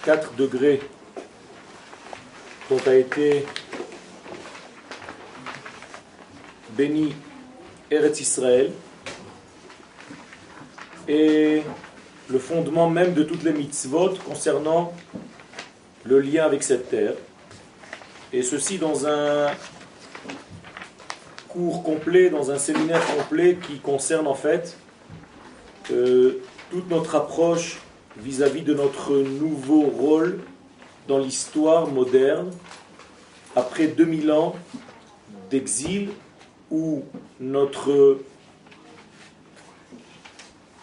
4 degrés dont a été béni Eretz Israël et le fondement même de toutes les mitzvot concernant le lien avec cette terre. Et ceci dans un cours complet, dans un séminaire complet qui concerne en fait toute notre approche vis-à-vis de notre nouveau rôle dans l'histoire moderne après 2000 ans d'exil où notre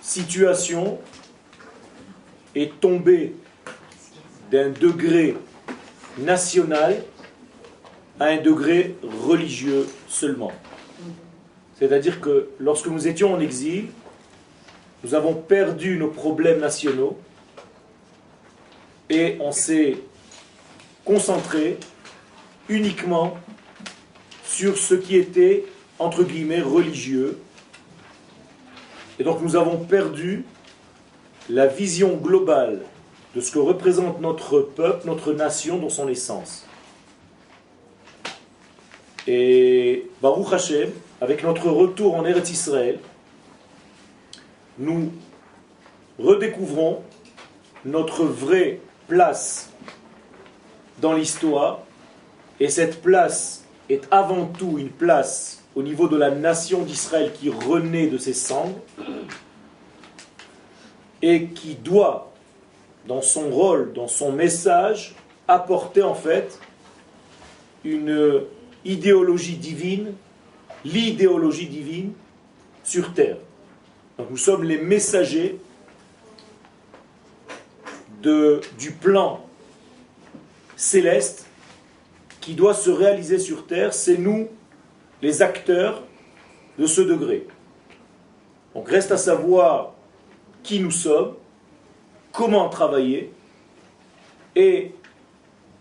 situation est tombée d'un degré national à un degré religieux seulement. C'est-à-dire que lorsque nous étions en exil, nous avons perdu nos problèmes nationaux et on s'est concentré uniquement sur ce qui était, entre guillemets, religieux. Et donc nous avons perdu la vision globale de ce que représente notre peuple, notre nation dans son essence. Et Baruch Hashem, avec notre retour en Eretz Israël, nous redécouvrons notre vraie place dans l'histoire, et cette place est avant tout une place au niveau de la nation d'Israël qui renaît de ses cendres et qui doit, dans son rôle, dans son message, apporter en fait une idéologie divine, l'idéologie divine sur terre. Donc nous sommes les messagers du plan céleste qui doit se réaliser sur terre. C'est nous, les acteurs de ce degré. Donc reste à savoir qui nous sommes, comment travailler et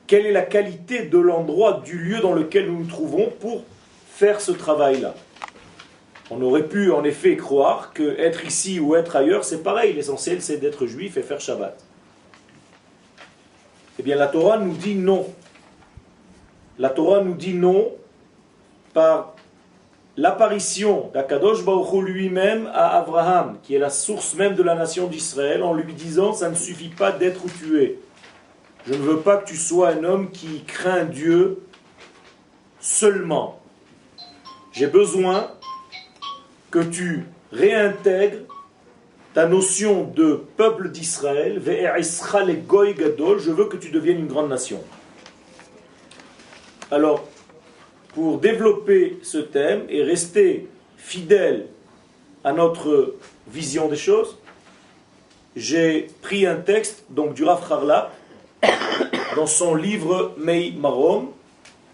quelle est la qualité de l'endroit, du lieu dans lequel nous nous trouvons pour faire ce travail-là. On aurait pu en effet croire que être ici ou être ailleurs, c'est pareil. L'essentiel, c'est d'être juif et faire Shabbat. Eh bien, la Torah nous dit non. La Torah nous dit non par l'apparition d'Akadosh Baruch Hu lui-même à Abraham, qui est la source même de la nation d'Israël, en lui disant « ça ne suffit pas d'être où tu es. Je ne veux pas que tu sois un homme qui craint Dieu seulement. J'ai besoin que tu réintègres ta notion de peuple d'Israël, Ve'e'isra le goy gadol, je veux que tu deviennes une grande nation. » Alors, pour développer ce thème et rester fidèle à notre vision des choses, j'ai pris un texte donc du Rav Harlap dans son livre Mei Marom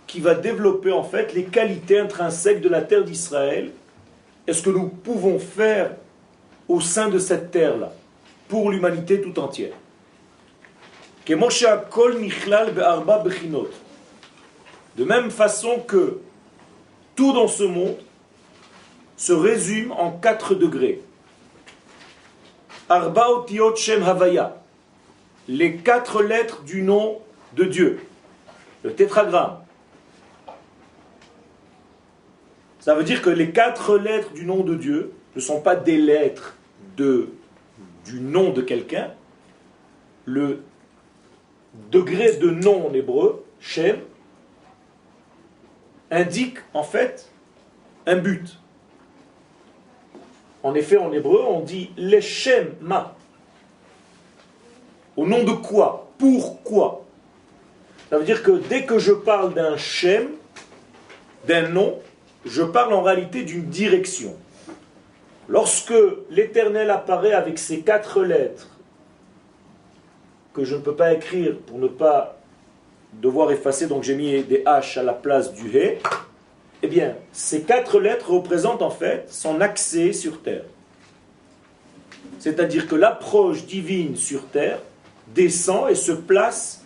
qui va développer en fait les qualités intrinsèques de la terre d'Israël et ce que nous pouvons faire au sein de cette terre-là pour l'humanité tout entière. De même façon que tout dans ce monde se résume en 4 degrés. Arba otiyot shem havaya, les 4 lettres du nom de Dieu, le tétragramme. Ça veut dire que les 4 lettres du nom de Dieu ne sont pas des lettres du nom de quelqu'un. Le degré de nom en hébreu, Shem, indique en fait un but. En effet, en hébreu, on dit Leshem ma. Au nom de quoi? Pourquoi? Ça veut dire que dès que je parle d'un Shem, d'un nom, je parle en réalité d'une direction. Lorsque l'Éternel apparaît avec ces 4 lettres, que je ne peux pas écrire pour ne pas devoir effacer, donc j'ai mis des H à la place du He, eh bien, ces 4 lettres représentent en fait son accès sur terre. C'est-à-dire que l'approche divine sur terre descend et se place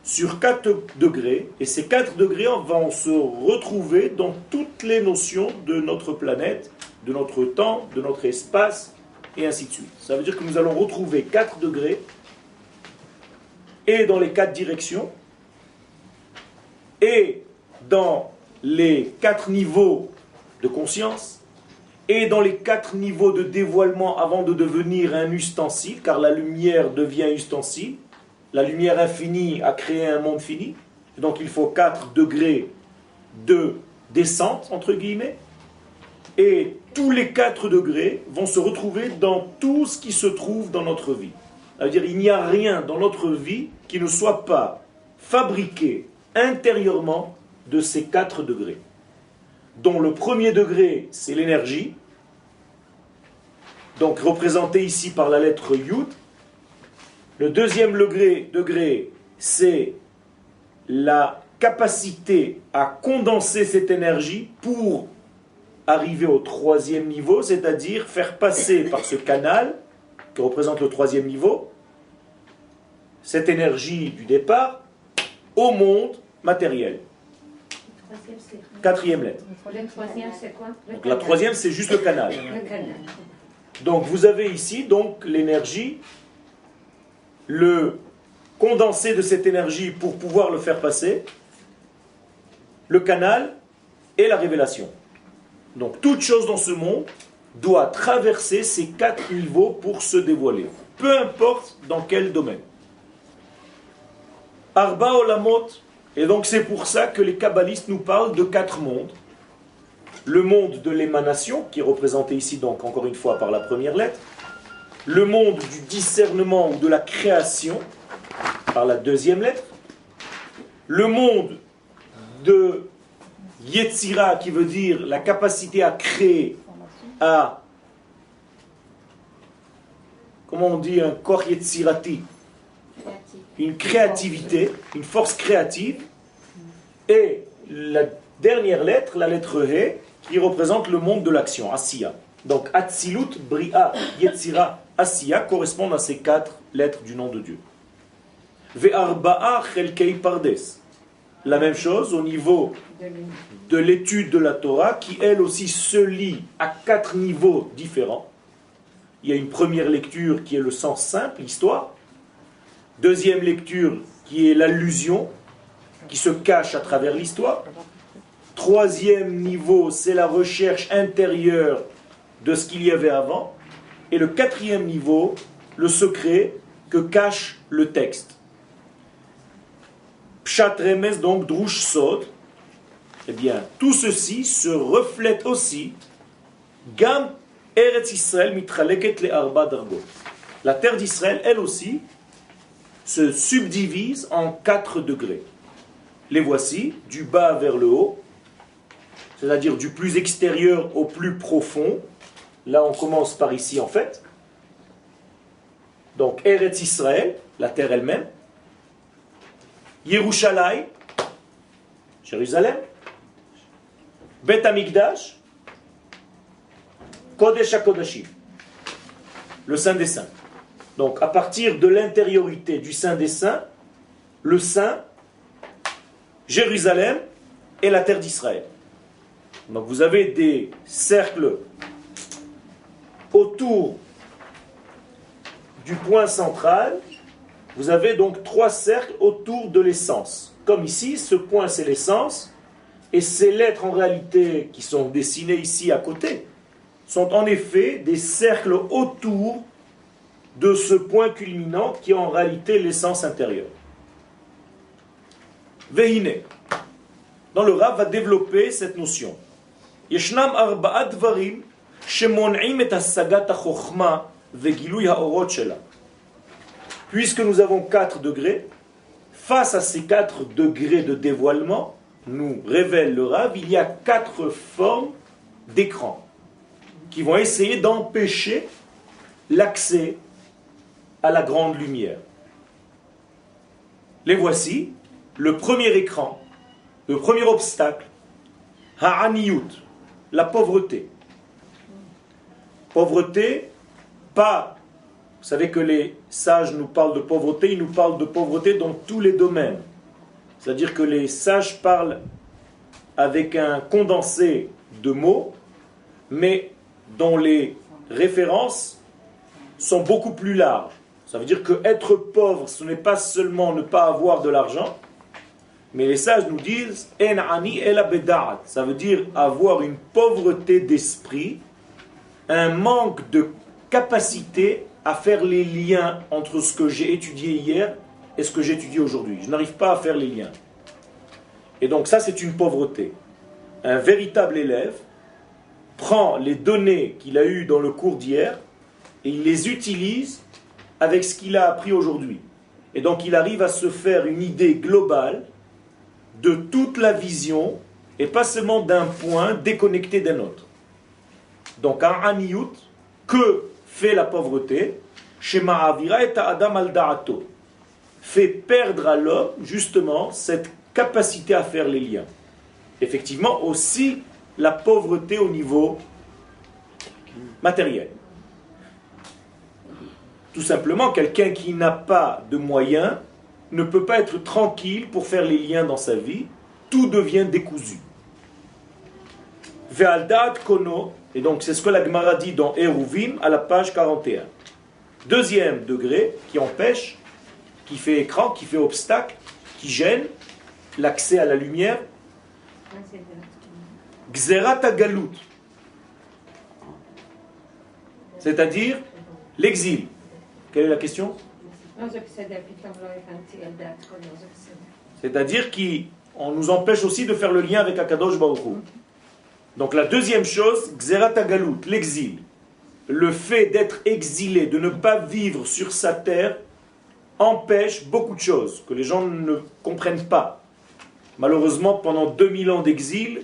sur 4 degrés, et ces 4 degrés vont se retrouver dans toutes les notions de notre planète, de notre temps, de notre espace, et ainsi de suite. Ça veut dire que nous allons retrouver 4 degrés et dans les 4 directions, et dans les 4 niveaux de conscience, et dans les 4 niveaux de dévoilement avant de devenir un ustensile, car la lumière devient ustensile. La lumière infinie a créé un monde fini. Donc il faut 4 degrés de descente, entre guillemets. Et tous les 4 degrés vont se retrouver dans tout ce qui se trouve dans notre vie. Ça veut dire qu'il n'y a rien dans notre vie qui ne soit pas fabriqué intérieurement de ces 4 degrés. Dont le premier degré, c'est l'énergie, donc représenté ici par la lettre Yud. Le deuxième degré, c'est la capacité à condenser cette énergie pour arriver au 3e niveau, c'est-à-dire faire passer par ce canal, qui représente le 3e niveau, cette énergie du départ, au monde matériel. 4e lettre. Le 3e, c'est quoi? Donc la 3e, c'est juste le canal. Donc vous avez ici donc l'énergie, le condensé de cette énergie pour pouvoir le faire passer, le canal et la révélation. Donc toute chose dans ce monde doit traverser ces 4 niveaux pour se dévoiler, peu importe dans quel domaine. Arba olamot, et donc c'est pour ça que les kabbalistes nous parlent de 4 mondes. Le monde de l'émanation, qui est représenté ici donc encore une fois par la première lettre, le monde du discernement ou de la création, par la 2e lettre, le monde de Yetzira, qui veut dire la capacité à créer, à, comment on dit, un corps Yetzirati, une créativité, une force créative, et la dernière lettre, la lettre He, qui représente le monde de l'action, Asiya. Donc Atzilut, Bria, Yetzira, Asiya correspondent à ces 4 lettres du nom de Dieu. Ve'arba'a chelkei pardes. La même chose au niveau de l'étude de la Torah, qui elle aussi se lie à 4 niveaux différents. Il y a une première lecture qui est le sens simple, l'histoire. Deuxième lecture qui est l'allusion, qui se cache à travers l'histoire. 3e niveau, c'est la recherche intérieure de ce qu'il y avait avant. Et le 4e niveau, le secret que cache le texte. Pshat Remes, donc Drush Sod. Eh bien, tout ceci se reflète aussi. Gam Eretz Israël mitraleket le arba dargot. La terre d'Israël, elle aussi, se subdivise en 4 degrés. Les voici, du bas vers le haut, c'est-à-dire du plus extérieur au plus profond. Là, on commence par ici, en fait. Donc, Eretz Israël, la terre elle-même. Yerushalayim, Jérusalem. Bet Amikdash, Kodesh HaKodashim, le Saint des Saints. Donc, à partir de l'intériorité du Saint des Saints, le Saint, Jérusalem et la terre d'Israël. Donc, vous avez des cercles autour du point central. Vous avez donc 3 cercles autour de l'essence. Comme ici, ce point c'est l'essence, et ces lettres en réalité qui sont dessinées ici à côté, sont en effet des cercles autour de ce point culminant qui est en réalité l'essence intérieure. Vehine. Dans le Rav va développer cette notion. Yeshnam arba'at dvarim shemon'im et hasagat ha-chokhma vegiluy ha-orot shela. Puisque nous avons 4 degrés, face à ces 4 degrés de dévoilement, nous révèle le Rav, il y a 4 formes d'écran qui vont essayer d'empêcher l'accès à la grande lumière. Les voici. Le premier écran, le premier obstacle, ha'aniyut, la pauvreté. Pauvreté, pas, vous savez que les sages nous parlent de pauvreté, ils nous parlent de pauvreté dans tous les domaines. C'est-à-dire que les sages parlent avec un condensé de mots, mais dont les références sont beaucoup plus larges. Ça veut dire que être pauvre, ce n'est pas seulement ne pas avoir de l'argent, mais les sages nous disent En ani ela beda'at. Ça veut dire avoir une pauvreté d'esprit, un manque de capacité à faire les liens entre ce que j'ai étudié hier et ce que j'étudie aujourd'hui. Je n'arrive pas à faire les liens. Et donc ça, c'est une pauvreté. Un véritable élève prend les données qu'il a eues dans le cours d'hier et il les utilise avec ce qu'il a appris aujourd'hui. Et donc il arrive à se faire une idée globale de toute la vision et pas seulement d'un point déconnecté d'un autre. Donc un aniyut, que fait la pauvreté? Shema avira et adam al da'ato, fait perdre à l'homme justement cette capacité à faire les liens. Effectivement aussi la pauvreté au niveau matériel. Tout simplement, quelqu'un qui n'a pas de moyens ne peut pas être tranquille pour faire les liens dans sa vie. Tout devient décousu. Ve'aldat kono, et donc c'est ce que la Gemara dit dans Eruvin à la page 41. Deuxième degré qui empêche, qui fait écran, qui fait obstacle, qui gêne l'accès à la lumière. Gzerat galut, c'est-à-dire l'exil. Quelle est la question? C'est-à-dire qu'on nous empêche aussi de faire le lien avec Akadosh Baruch Hu. Donc la deuxième chose, Gzerat galut, l'exil. Le fait d'être exilé, de ne pas vivre sur sa terre, empêche beaucoup de choses que les gens ne comprennent pas. Malheureusement, pendant 2000 ans d'exil,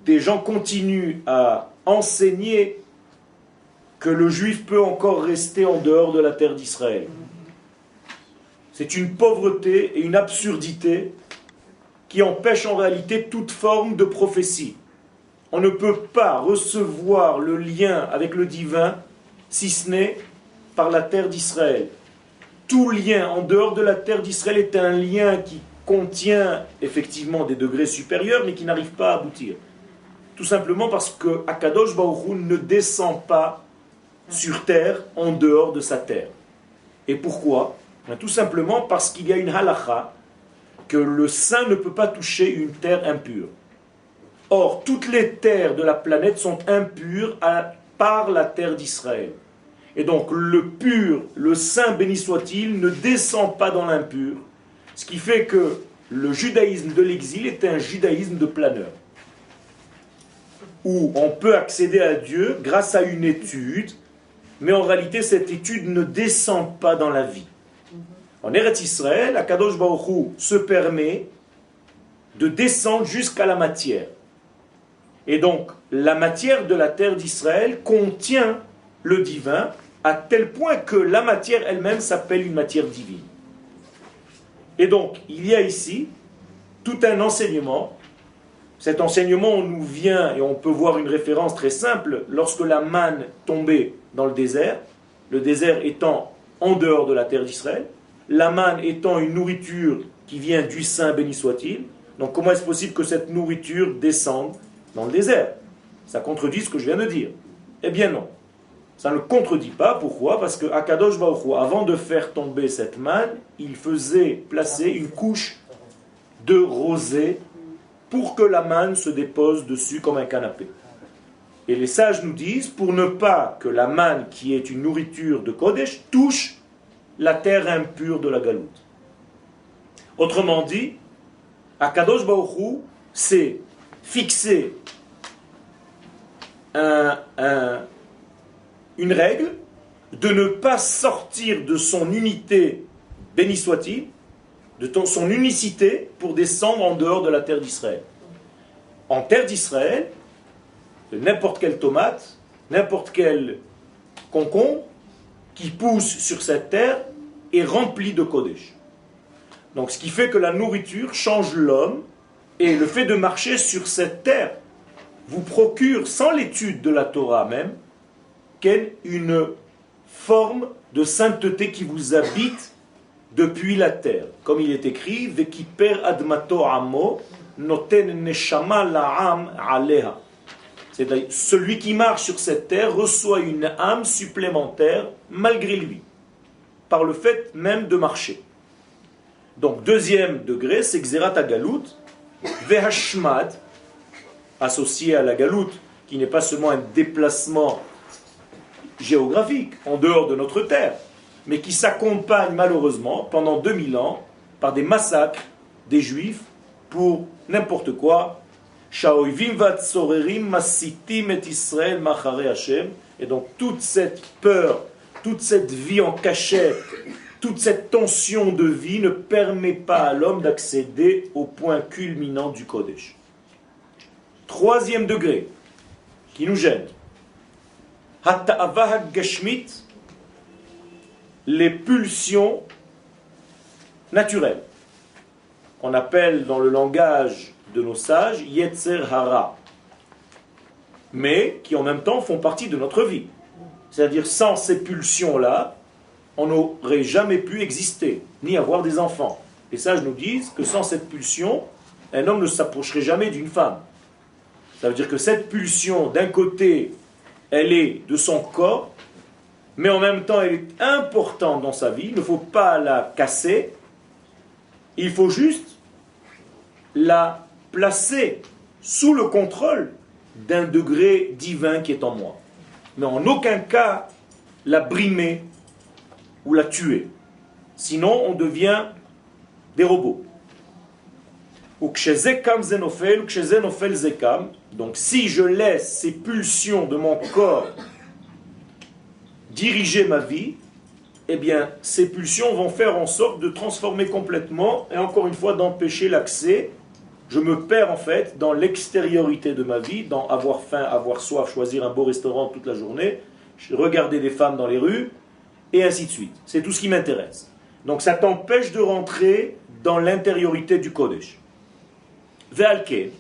des gens continuent à enseigner que le juif peut encore rester en dehors de la terre d'Israël. C'est une pauvreté et une absurdité qui empêche en réalité toute forme de prophétie. On ne peut pas recevoir le lien avec le divin si ce n'est par la terre d'Israël. Tout lien en dehors de la terre d'Israël est un lien qui contient effectivement des degrés supérieurs mais qui n'arrive pas à aboutir. Tout simplement parce que Akadosh Baruch Hu ne descend pas sur terre en dehors de sa terre. Et pourquoi? Tout simplement parce qu'il y a une halakha que le saint ne peut pas toucher une terre impure. Or, toutes les terres de la planète sont impures par la terre d'Israël. Et donc, le pur, le saint béni soit-il, ne descend pas dans l'impur. Ce qui fait que le judaïsme de l'exil est un judaïsme de planeur. Où on peut accéder à Dieu grâce à une étude, mais en réalité, cette étude ne descend pas dans la vie. En Eretz Israël, Akadosh Baruch Hu se permet de descendre jusqu'à la matière. Et donc, la matière de la terre d'Israël contient le divin, à tel point que la matière elle-même s'appelle une matière divine. Et donc, il y a ici tout un enseignement. Cet enseignement, on nous vient, et on peut voir une référence très simple, lorsque la manne tombait dans le désert étant en dehors de la terre d'Israël, la manne étant une nourriture qui vient du Saint, béni soit-il. Donc comment est-ce possible que cette nourriture descende dans le désert? Ça contredit ce que je viens de dire. Eh bien non. Ça ne le contredit pas. Pourquoi? Parce que Akadosh Baruch Hu, avant de faire tomber cette manne, il faisait placer une couche de rosée pour que la manne se dépose dessus comme un canapé. Et les sages nous disent, pour ne pas que la manne, qui est une nourriture de Kodesh, touche la terre impure de la galoute. Autrement dit, Akadosh Baruch Hu s'est fixé une règle de ne pas sortir de son unité, béni soit-il, de son unicité pour descendre en dehors de la terre d'Israël. En terre d'Israël, n'importe quelle tomate, n'importe quel concombre qui pousse sur cette terre est rempli de Kodesh. Donc ce qui fait que la nourriture change l'homme, et le fait de marcher sur cette terre vous procure, sans l'étude de la Torah même, une forme de sainteté qui vous habite depuis la terre. Comme il est écrit, Vekiper admato amo noten neshama la'am aleha. C'est-à-dire, celui qui marche sur cette terre reçoit une âme supplémentaire malgré lui. par le fait même de marcher. Donc, deuxième degré, c'est Xerat Agalout, Vehashmad, associé à la Galout, qui n'est pas seulement un déplacement géographique en dehors de notre terre, mais qui s'accompagne malheureusement pendant 2000 ans par des massacres des Juifs pour n'importe quoi. Et donc toute cette peur, toute cette vie en cachette, toute cette tension de vie ne permet pas à l'homme d'accéder au point culminant du Kodesh. Troisième degré, qui nous gêne. Hata'avah gashmit, les pulsions naturelles, qu'on appelle dans le langage de nos sages Yetzer Hara, mais qui en même temps font partie de notre vie. C'est-à-dire sans ces pulsions-là, on n'aurait jamais pu exister, ni avoir des enfants. Les sages nous disent que sans cette pulsion, un homme ne s'approcherait jamais d'une femme. Ça veut dire que cette pulsion, d'un côté, elle est de son corps, mais en même temps, elle est importante dans sa vie. Il ne faut pas la casser. Il faut juste la placer sous le contrôle d'un degré divin qui est en moi. Mais en aucun cas la brimer ou la tuer. Sinon, on devient des robots. Donc si je laisse ces pulsions de mon corps diriger ma vie, eh bien ces pulsions vont faire en sorte de transformer complètement et encore une fois d'empêcher l'accès. Je me perds en fait dans l'extériorité de ma vie, dans avoir faim, avoir soif, choisir un beau restaurant toute la journée, regarder des femmes dans les rues, et ainsi de suite. C'est tout ce qui m'intéresse. Donc ça t'empêche de rentrer dans l'intériorité du Kodesh. Ve'alke,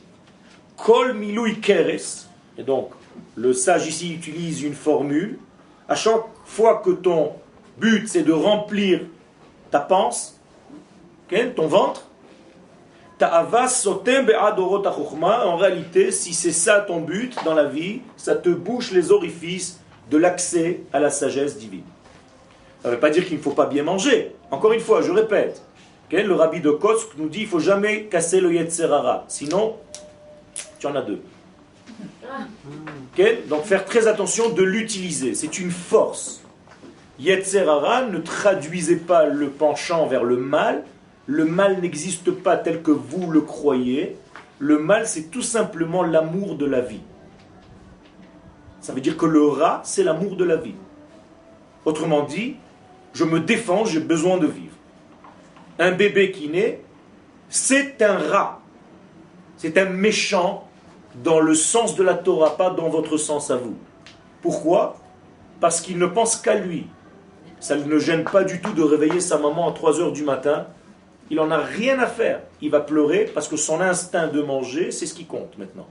kol milui keres, et donc le sage ici utilise une formule. À chaque fois que ton but c'est de remplir ta panse, ton ventre, en réalité, si c'est ça ton but dans la vie, ça te bouche les orifices de l'accès à la sagesse divine. Ça ne veut pas dire qu'il ne faut pas bien manger. Encore une fois, je répète, le rabbi de Kotsk nous dit qu'il ne faut jamais casser le Yetzer Hara, sinon tu en as deux. Donc faire très attention de l'utiliser, c'est une force. Yetzer Hara ne traduisez pas le penchant vers le mal n'existe pas tel que vous le croyez. Le mal, c'est tout simplement l'amour de la vie. Ça veut dire que le rat, c'est l'amour de la vie. Autrement dit, je me défends, j'ai besoin de vivre. Un bébé qui naît, c'est un rat. C'est un méchant dans le sens de la Torah, pas dans votre sens à vous. Pourquoi ? Parce qu'il ne pense qu'à lui. Ça ne le gêne pas du tout de réveiller sa maman à 3 heures du matin. Il n'en a rien à faire. Il va pleurer parce que son instinct de manger, c'est ce qui compte maintenant.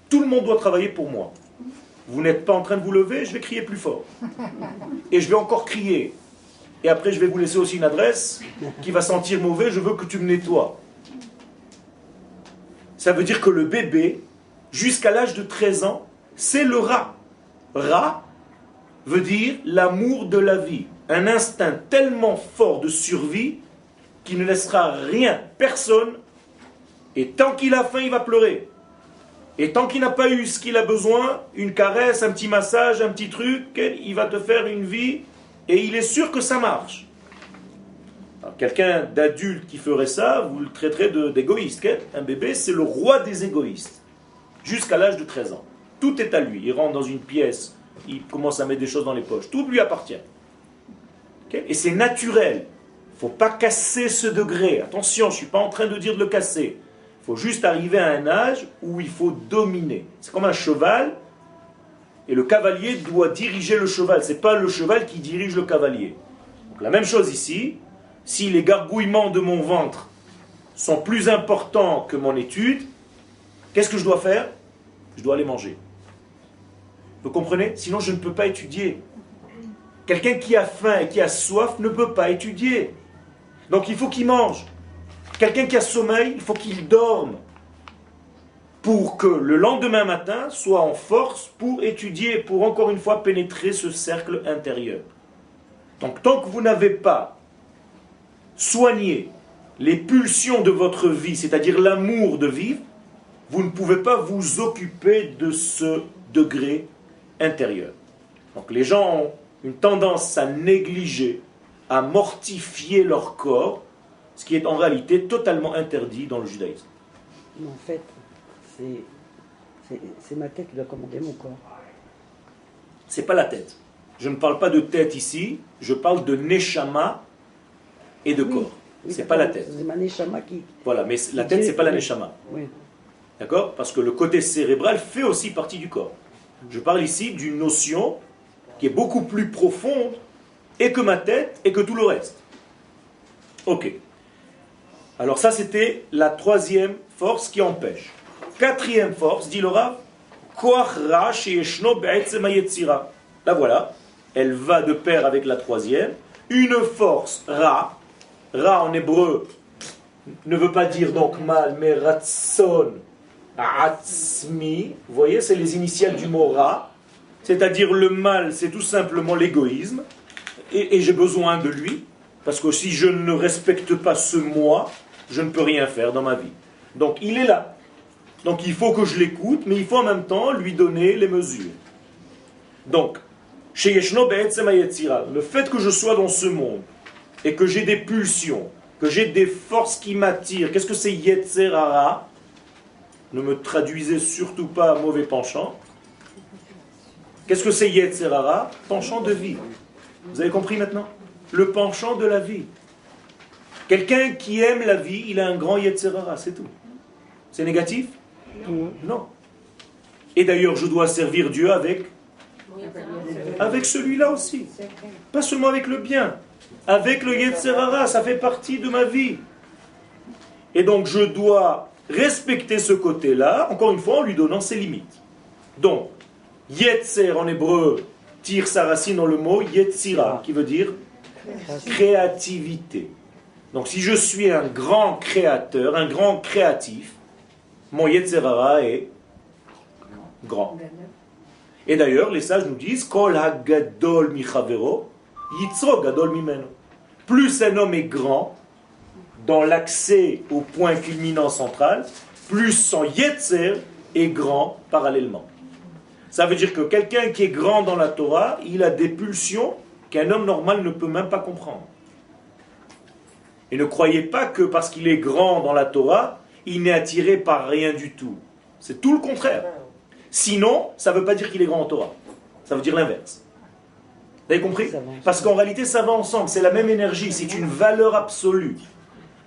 Tout le monde doit travailler pour moi. Vous n'êtes pas en train de vous lever, je vais crier plus fort. Et je vais encore crier. Et après, je vais vous laisser aussi une adresse qui va sentir mauvais, je veux que tu me nettoies. Ça veut dire que le bébé, jusqu'à l'âge de 13 ans, c'est le rat. Rat veut dire l'amour de la vie. Un instinct tellement fort de survie qui ne laissera rien, personne, et tant qu'il a faim, il va pleurer. Et tant qu'il n'a pas eu ce qu'il a besoin, une caresse, un petit massage, un petit truc, il va te faire une vie, et il est sûr que ça marche. Alors, quelqu'un d'adulte qui ferait ça, vous le traiterez d'égoïste. Un bébé, c'est le roi des égoïstes, jusqu'à l'âge de 13 ans. Tout est à lui. Il rentre dans une pièce, il commence à mettre des choses dans les poches. Tout lui appartient. Et c'est naturel. Il ne faut pas casser ce degré. Attention, je ne suis pas en train de dire de le casser. Il faut juste arriver à un âge où il faut dominer. C'est comme un cheval, et le cavalier doit diriger le cheval. Ce n'est pas le cheval qui dirige le cavalier. Donc, la même chose ici. Si les gargouillements de mon ventre sont plus importants que mon étude, qu'est-ce que je dois faire ? Je dois aller manger. Vous comprenez ? Sinon, je ne peux pas étudier. Quelqu'un qui a faim et qui a soif ne peut pas étudier. Donc il faut qu'il mange. Quelqu'un qui a sommeil, il faut qu'il dorme. Pour que le lendemain matin soit en force pour étudier, pour encore une fois pénétrer ce cercle intérieur. Donc tant que vous n'avez pas soigné les pulsions de votre vie, c'est-à-dire l'amour de vivre, vous ne pouvez pas vous occuper de ce degré intérieur. Donc les gens ont une tendance à négliger, à mortifier leur corps, ce qui est en réalité totalement interdit dans le judaïsme. Mais en fait, c'est ma tête qui doit commander mon corps. C'est pas la tête. Je ne parle pas de tête ici, je parle de neshama et de corps. Oui, c'est pas la tête. C'est ma neshama qui... Voilà, mais la tête, c'est pas la neshama. Oui. D'accord? Parce que le côté cérébral fait aussi partie du corps. Je parle ici d'une notion qui est beaucoup plus profonde et que ma tête et que tout le reste. Ok. Alors ça, c'était la troisième force qui empêche. Quatrième force, dit le Rav, Koach Ra sheyeshno be'etzem hayetzira. La voilà. Elle va de pair avec la troisième. Une force Ra. Ra en hébreu ne veut pas dire donc mal, mais Ratson Atzmi. Vous voyez, c'est les initiales du mot Ra. C'est-à-dire le mal, c'est tout simplement l'égoïsme. Et j'ai besoin de lui. Parce que si je ne respecte pas ce moi, je ne peux rien faire dans ma vie. Donc il est là. Donc il faut que je l'écoute, mais il faut en même temps lui donner les mesures. Donc, le fait que je sois dans ce monde et que j'ai des pulsions, que j'ai des forces qui m'attirent, qu'est-ce que c'est Yetzer Hara? Ne me traduisez surtout pas à mauvais penchant. Qu'est-ce que c'est Yetzer Hara? Penchant de vie. Vous avez compris maintenant? Le penchant de la vie. Quelqu'un qui aime la vie, il a un grand Yetzer Hara, c'est tout. C'est négatif? Non. Et d'ailleurs, je dois servir Dieu avec celui-là aussi. Pas seulement avec le bien. Avec le Yetzer Hara, ça fait partie de ma vie. Et donc, je dois respecter ce côté-là, encore une fois, en lui donnant ses limites. Donc, Yetzer en hébreu tire sa racine dans le mot Yetzira, qui veut dire créativité. Donc, si je suis un grand créateur, un grand créatif, mon Yetzer Hara est grand. Et d'ailleurs, les sages nous disent Kol hagadol michavero, yitzro gadol mimeno. Plus un homme est grand, dans l'accès au point culminant central, plus son Yetzer est grand parallèlement. Ça veut dire que quelqu'un qui est grand dans la Torah, il a des pulsions qu'un homme normal ne peut même pas comprendre. Et ne croyez pas que parce qu'il est grand dans la Torah, il n'est attiré par rien du tout. C'est tout le contraire. Sinon, ça ne veut pas dire qu'il est grand en Torah. Ça veut dire l'inverse. Vous avez compris? Parce qu'en réalité, ça va ensemble. C'est la même énergie. C'est une valeur absolue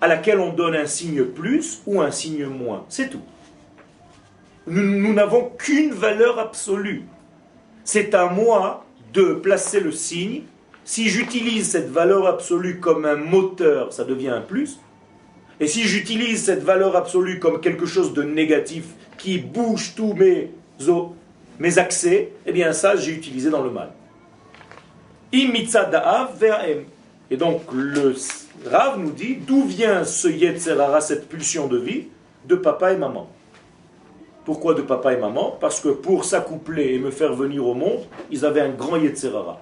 à laquelle on donne un signe plus ou un signe moins. C'est tout. Nous n'avons qu'une valeur absolue. C'est à moi de placer le signe. Si j'utilise cette valeur absolue comme un moteur, ça devient un plus. Et si j'utilise cette valeur absolue comme quelque chose de négatif qui bouge tous mes accès, eh bien ça, j'ai utilisé dans le mal. Et donc, le Rav nous dit, d'où vient ce Yetzer Hara, cette pulsion de vie? De papa et maman. Pourquoi de papa et maman? Parce que pour s'accoupler et me faire venir au monde, ils avaient un grand Yetzer Hara.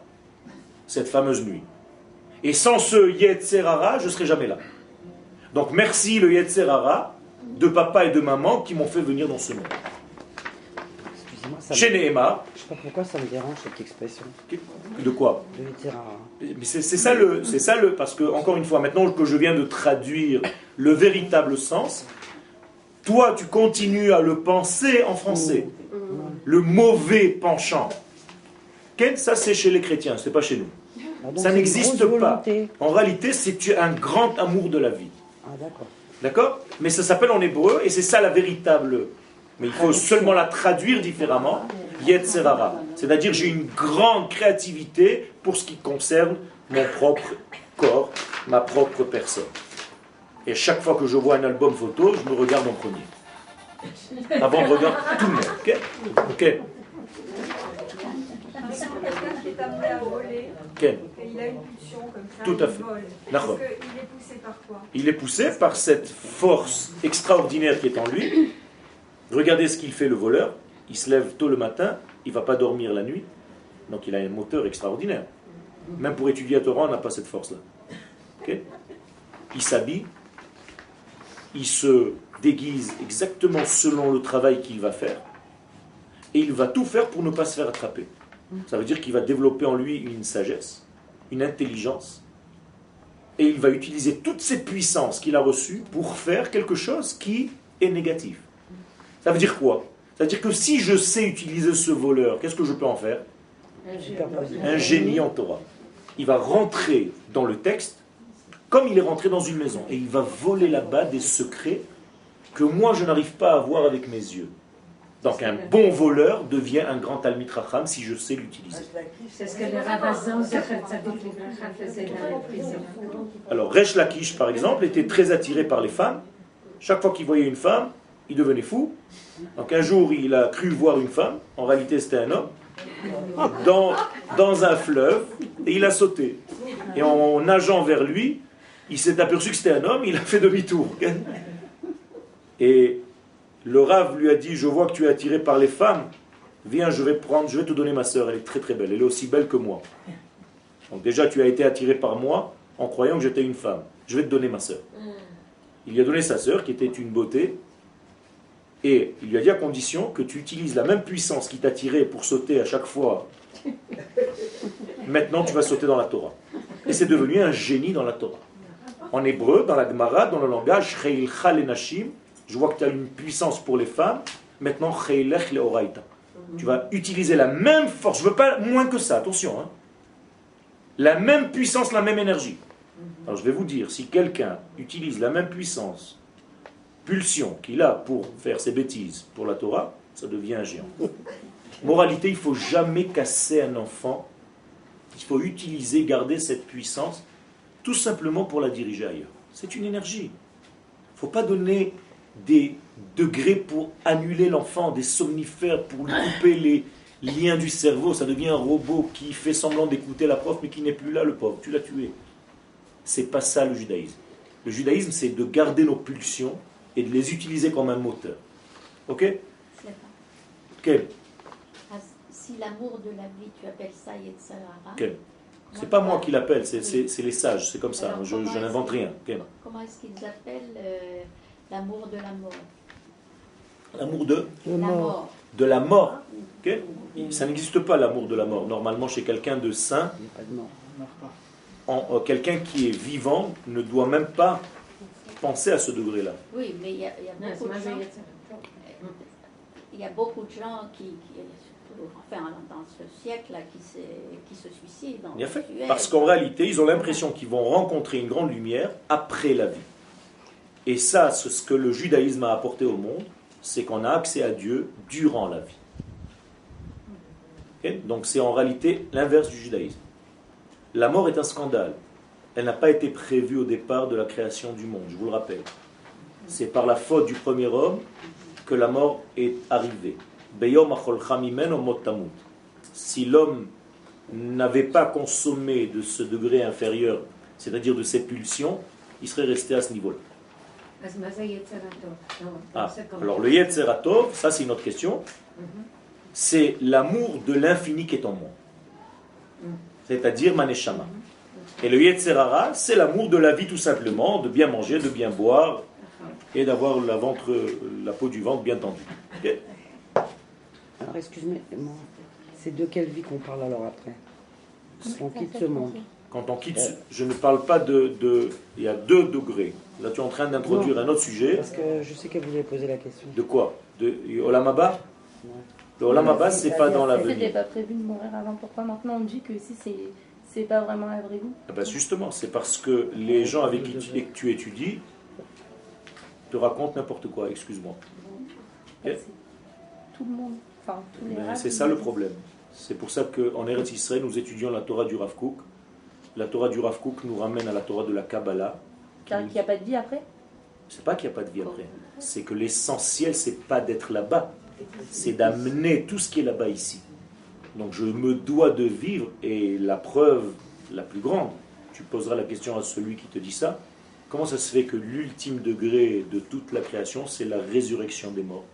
Cette fameuse nuit. Et sans ce Yetzer Hara, je ne serais jamais là. Donc merci le Yetzer Hara de papa et de maman qui m'ont fait venir dans ce monde. Excusez-moi, Chez Nehema. Je ne sais pas pourquoi ça me dérange cette expression. De quoi? Le Yetzer Hara. Mais c'est ça le, parce que encore une fois, maintenant que je viens de traduire le véritable sens, toi tu continues à le penser en français. Le mauvais penchant. Ça c'est chez les chrétiens, c'est pas chez nous. Ah, Ça n'existe pas. En réalité, c'est un grand amour de la vie. Ah, d'accord. D'accord? Mais ça s'appelle en hébreu, et c'est ça la véritable. Mais il faut seulement la traduire différemment. Yetzer Hara. C'est-à-dire, j'ai une grande créativité pour ce qui concerne mon propre corps, ma propre personne. Et chaque fois que je vois un album photo, je me regarde en premier. Avant de regarder tout le monde. Ok? Ok. Quelqu'un qui est amené à voler, Ken. et il a une pulsion comme ça, Tout à fait. il vole. D'accord. Est-ce qu'il est poussé par quoi? Il est poussé par cette force extraordinaire qui est en lui. Regardez ce qu'il fait le voleur. Il se lève tôt le matin, il ne va pas dormir la nuit. Donc il a un moteur extraordinaire. Même pour étudier la Torah, on n'a pas cette force-là. Okay? Il s'habille, il se déguise exactement selon le travail qu'il va faire, et il va tout faire pour ne pas se faire attraper. Ça veut dire qu'il va développer en lui une sagesse, une intelligence, et il va utiliser toutes ces puissances qu'il a reçues pour faire quelque chose qui est négatif. Ça veut dire quoi? Ça veut dire que si je sais utiliser ce voleur, qu'est-ce que je peux en faire? Un génie en Torah. Il va rentrer dans le texte comme il est rentré dans une maison, et il va voler là-bas des secrets que moi je n'arrive pas à voir avec mes yeux. Donc un bon voleur devient un grand Talmid Chacham si je sais l'utiliser. C'est ce que le Ravazan faisait dans les prisons. Alors Resh Lakish par exemple était très attiré par les femmes. Chaque fois qu'il voyait une femme, il devenait fou. Donc un jour il a cru voir une femme, en réalité c'était un homme, dans un fleuve, et il a sauté. Et en nageant vers lui, il s'est aperçu que c'était un homme, il a fait demi-tour. Et le Rav lui a dit, je vois que tu es attiré par les femmes, viens, je vais te donner ma sœur, elle est très très belle, elle est aussi belle que moi. Donc déjà tu as été attiré par moi en croyant que j'étais une femme, je vais te donner ma sœur. Il lui a donné sa sœur qui était une beauté, et il lui a dit à condition que tu utilises la même puissance qui t'a tiré pour sauter à chaque fois. Maintenant tu vas sauter dans la Torah. Et c'est devenu un génie dans la Torah. En hébreu, dans la Gemara, dans le langage, je vois que tu as une puissance pour les femmes, maintenant, tu vas utiliser la même force, je ne veux pas moins que ça, attention, hein. La même puissance, la même énergie. Alors je vais vous dire, si quelqu'un utilise la même puissance, pulsion qu'il a pour faire ses bêtises pour la Torah, ça devient un géant. Moralité, il ne faut jamais casser un enfant, il faut utiliser, garder cette puissance, tout simplement pour la diriger ailleurs. C'est une énergie. Il ne faut pas donner des degrés pour annuler l'enfant, des somnifères pour lui couper les liens du cerveau. Ça devient un robot qui fait semblant d'écouter la prof, mais qui n'est plus là, le pauvre. Tu l'as tué. C'est pas ça le judaïsme. Le judaïsme, c'est de garder nos pulsions et de les utiliser comme un moteur. Ok? Ok. Si l'amour de la vie, tu appelles ça Yetzirah. Okay. C'est pas moi qui l'appelle, c'est les sages, c'est comme ça, alors, je n'invente rien. Okay. Comment est-ce qu'ils appellent l'amour de la mort? L'amour de la mort. De la mort. Okay. Ça n'existe pas l'amour de la mort. Normalement, chez quelqu'un de saint, quelqu'un qui est vivant ne doit même pas penser à ce degré-là. Oui, mais il y a beaucoup de gens. Il y a beaucoup de gens qui enfin, dans ce siècle-là, qui se suicident. Bien fait. Parce qu'en réalité, ils ont l'impression qu'ils vont rencontrer une grande lumière après la vie. Et ça, c'est ce que le judaïsme a apporté au monde, c'est qu'on a accès à Dieu durant la vie. Okay? Donc c'est en réalité l'inverse du judaïsme. La mort est un scandale. Elle n'a pas été prévue au départ de la création du monde, je vous le rappelle. C'est par la faute du premier homme que la mort est arrivée. Si l'homme n'avait pas consommé de ce degré inférieur, c'est-à-dire de ses pulsions, il serait resté à ce niveau-là. Alors le Yetzer Hatov, ça c'est une autre question, c'est l'amour de l'infini qui est en moi, c'est-à-dire Maneshama. Et le Yetzer Hara, c'est l'amour de la vie tout simplement, de bien manger, de bien boire, et d'avoir la peau du ventre bien tendue. Okay? Alors, excuse-moi, c'est de quelle vie qu'on parle alors après? On quitte ce monde. Quand on quitte, je ne parle pas il y a 2 degrés. Là, tu es en train d'introduire un autre sujet. Parce que je sais que vous avez posé la question. De quoi? De Olam Haba? Le Olam Haba, c'est pas dans l'avenir. C'était pas prévu de mourir avant. Pourquoi maintenant on dit que si c'est pas vraiment la vraie vie? Ah ben justement, c'est parce que les gens avec qui tu étudies te racontent n'importe quoi, excuse-moi. Okay? Tout le monde. Enfin, tous les c'est ça le problème. C'est pour ça qu'en Eretz Israël, nous étudions la Torah du Rav Kook. La Torah du Rav Kook nous ramène à la Torah de la Kabbalah. Car il n'y a pas de vie après? C'est pas qu'il n'y a pas de vie après. C'est que l'essentiel, c'est pas d'être là-bas. C'est d'amener tout ce qui est là-bas ici. Donc je me dois de vivre, et la preuve la plus grande, tu poseras la question à celui qui te dit ça, comment ça se fait que l'ultime degré de toute la création, c'est la résurrection des morts?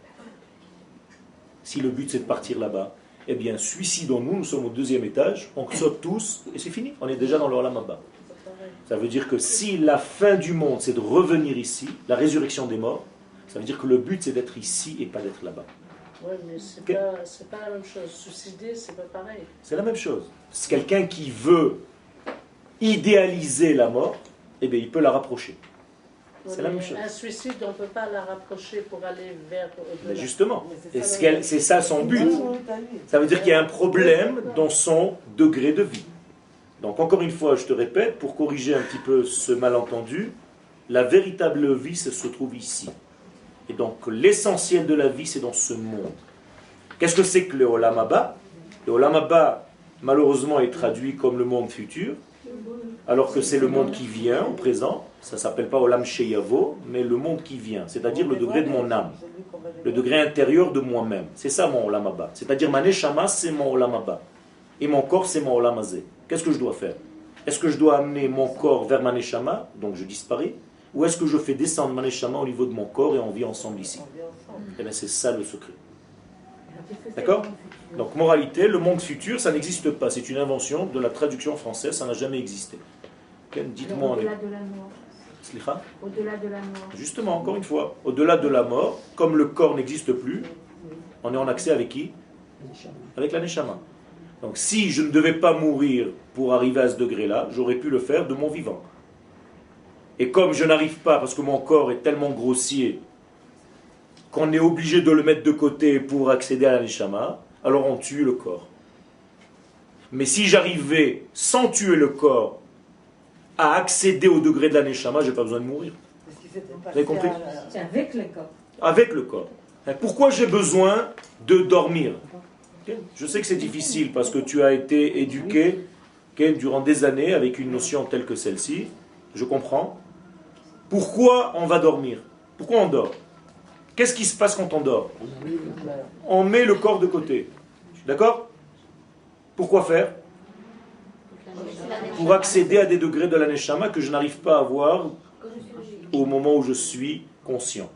Si le but c'est de partir là-bas, eh bien, suicidons-nous, nous sommes au 2e étage, on saute tous, et c'est fini, on est déjà dans le Olam Haba. Ça veut dire que si la fin du monde, c'est de revenir ici, la résurrection des morts, ça veut dire que le but, c'est d'être ici et pas d'être là-bas. Oui, mais c'est pas la même chose. Suicider, c'est pas pareil. C'est la même chose. C'est quelqu'un qui veut idéaliser la mort, eh bien, il peut la rapprocher. Oui, C'est la même chose. Un suicide, on ne peut pas la rapprocher pour aller vers au-delà. Mais justement, c'est ça son but. Ça veut dire qu'il y a un problème dans son degré de vie. Donc encore une fois, je te répète, pour corriger un petit peu ce malentendu, la véritable vie, ça se trouve ici. Et donc l'essentiel de la vie, c'est dans ce monde. Qu'est-ce que c'est que le Olam Haba? Le Olam Haba, malheureusement, est traduit comme le monde futur, alors que c'est le monde qui vient au présent. Ça ne s'appelle pas Olam Sheyavo, mais le monde qui vient, c'est-à-dire le degré de mon âme, le degré intérieur de moi-même. C'est ça mon Olam Haba. C'est-à-dire ma Neshama, c'est mon Olam Haba. Et mon corps, c'est mon Olam Hazé. Qu'est-ce que je dois faire? Est-ce que je dois amener mon corps vers ma Neshama, donc je disparais, ou est-ce que je fais descendre ma Neshama au niveau de mon corps et on vit ensemble ici? Eh bien c'est ça le secret. D'accord? Donc moralité, le monde futur, ça n'existe pas. C'est une invention de la traduction française, ça n'a jamais existé. Dites-moi. Au-delà de la mort. Slicha? Au-delà de la mort. Justement, encore une fois, au-delà de la mort, comme le corps n'existe plus, on est en accès avec qui? Avec la Neshama. Donc si je ne devais pas mourir pour arriver à ce degré-là, j'aurais pu le faire de mon vivant. Et comme je n'arrive pas, parce que mon corps est tellement grossier, qu'on est obligé de le mettre de côté pour accéder à la Neshama, alors on tue le corps. Mais si j'arrivais, sans tuer le corps, à accéder au degré de la Neshama, je n'ai pas besoin de mourir. Vous avez compris? C'est avec le corps. Avec le corps. Pourquoi j'ai besoin de dormir? Je sais que c'est difficile parce que tu as été éduqué durant des années avec une notion telle que celle-ci. Je comprends. Pourquoi on va dormir? Pourquoi on dort? Qu'est-ce qui se passe quand on dort? On met le corps de côté. D'accord? Pourquoi faire? Pour accéder à des degrés de la Neshama que je n'arrive pas à avoir au moment où je suis conscient.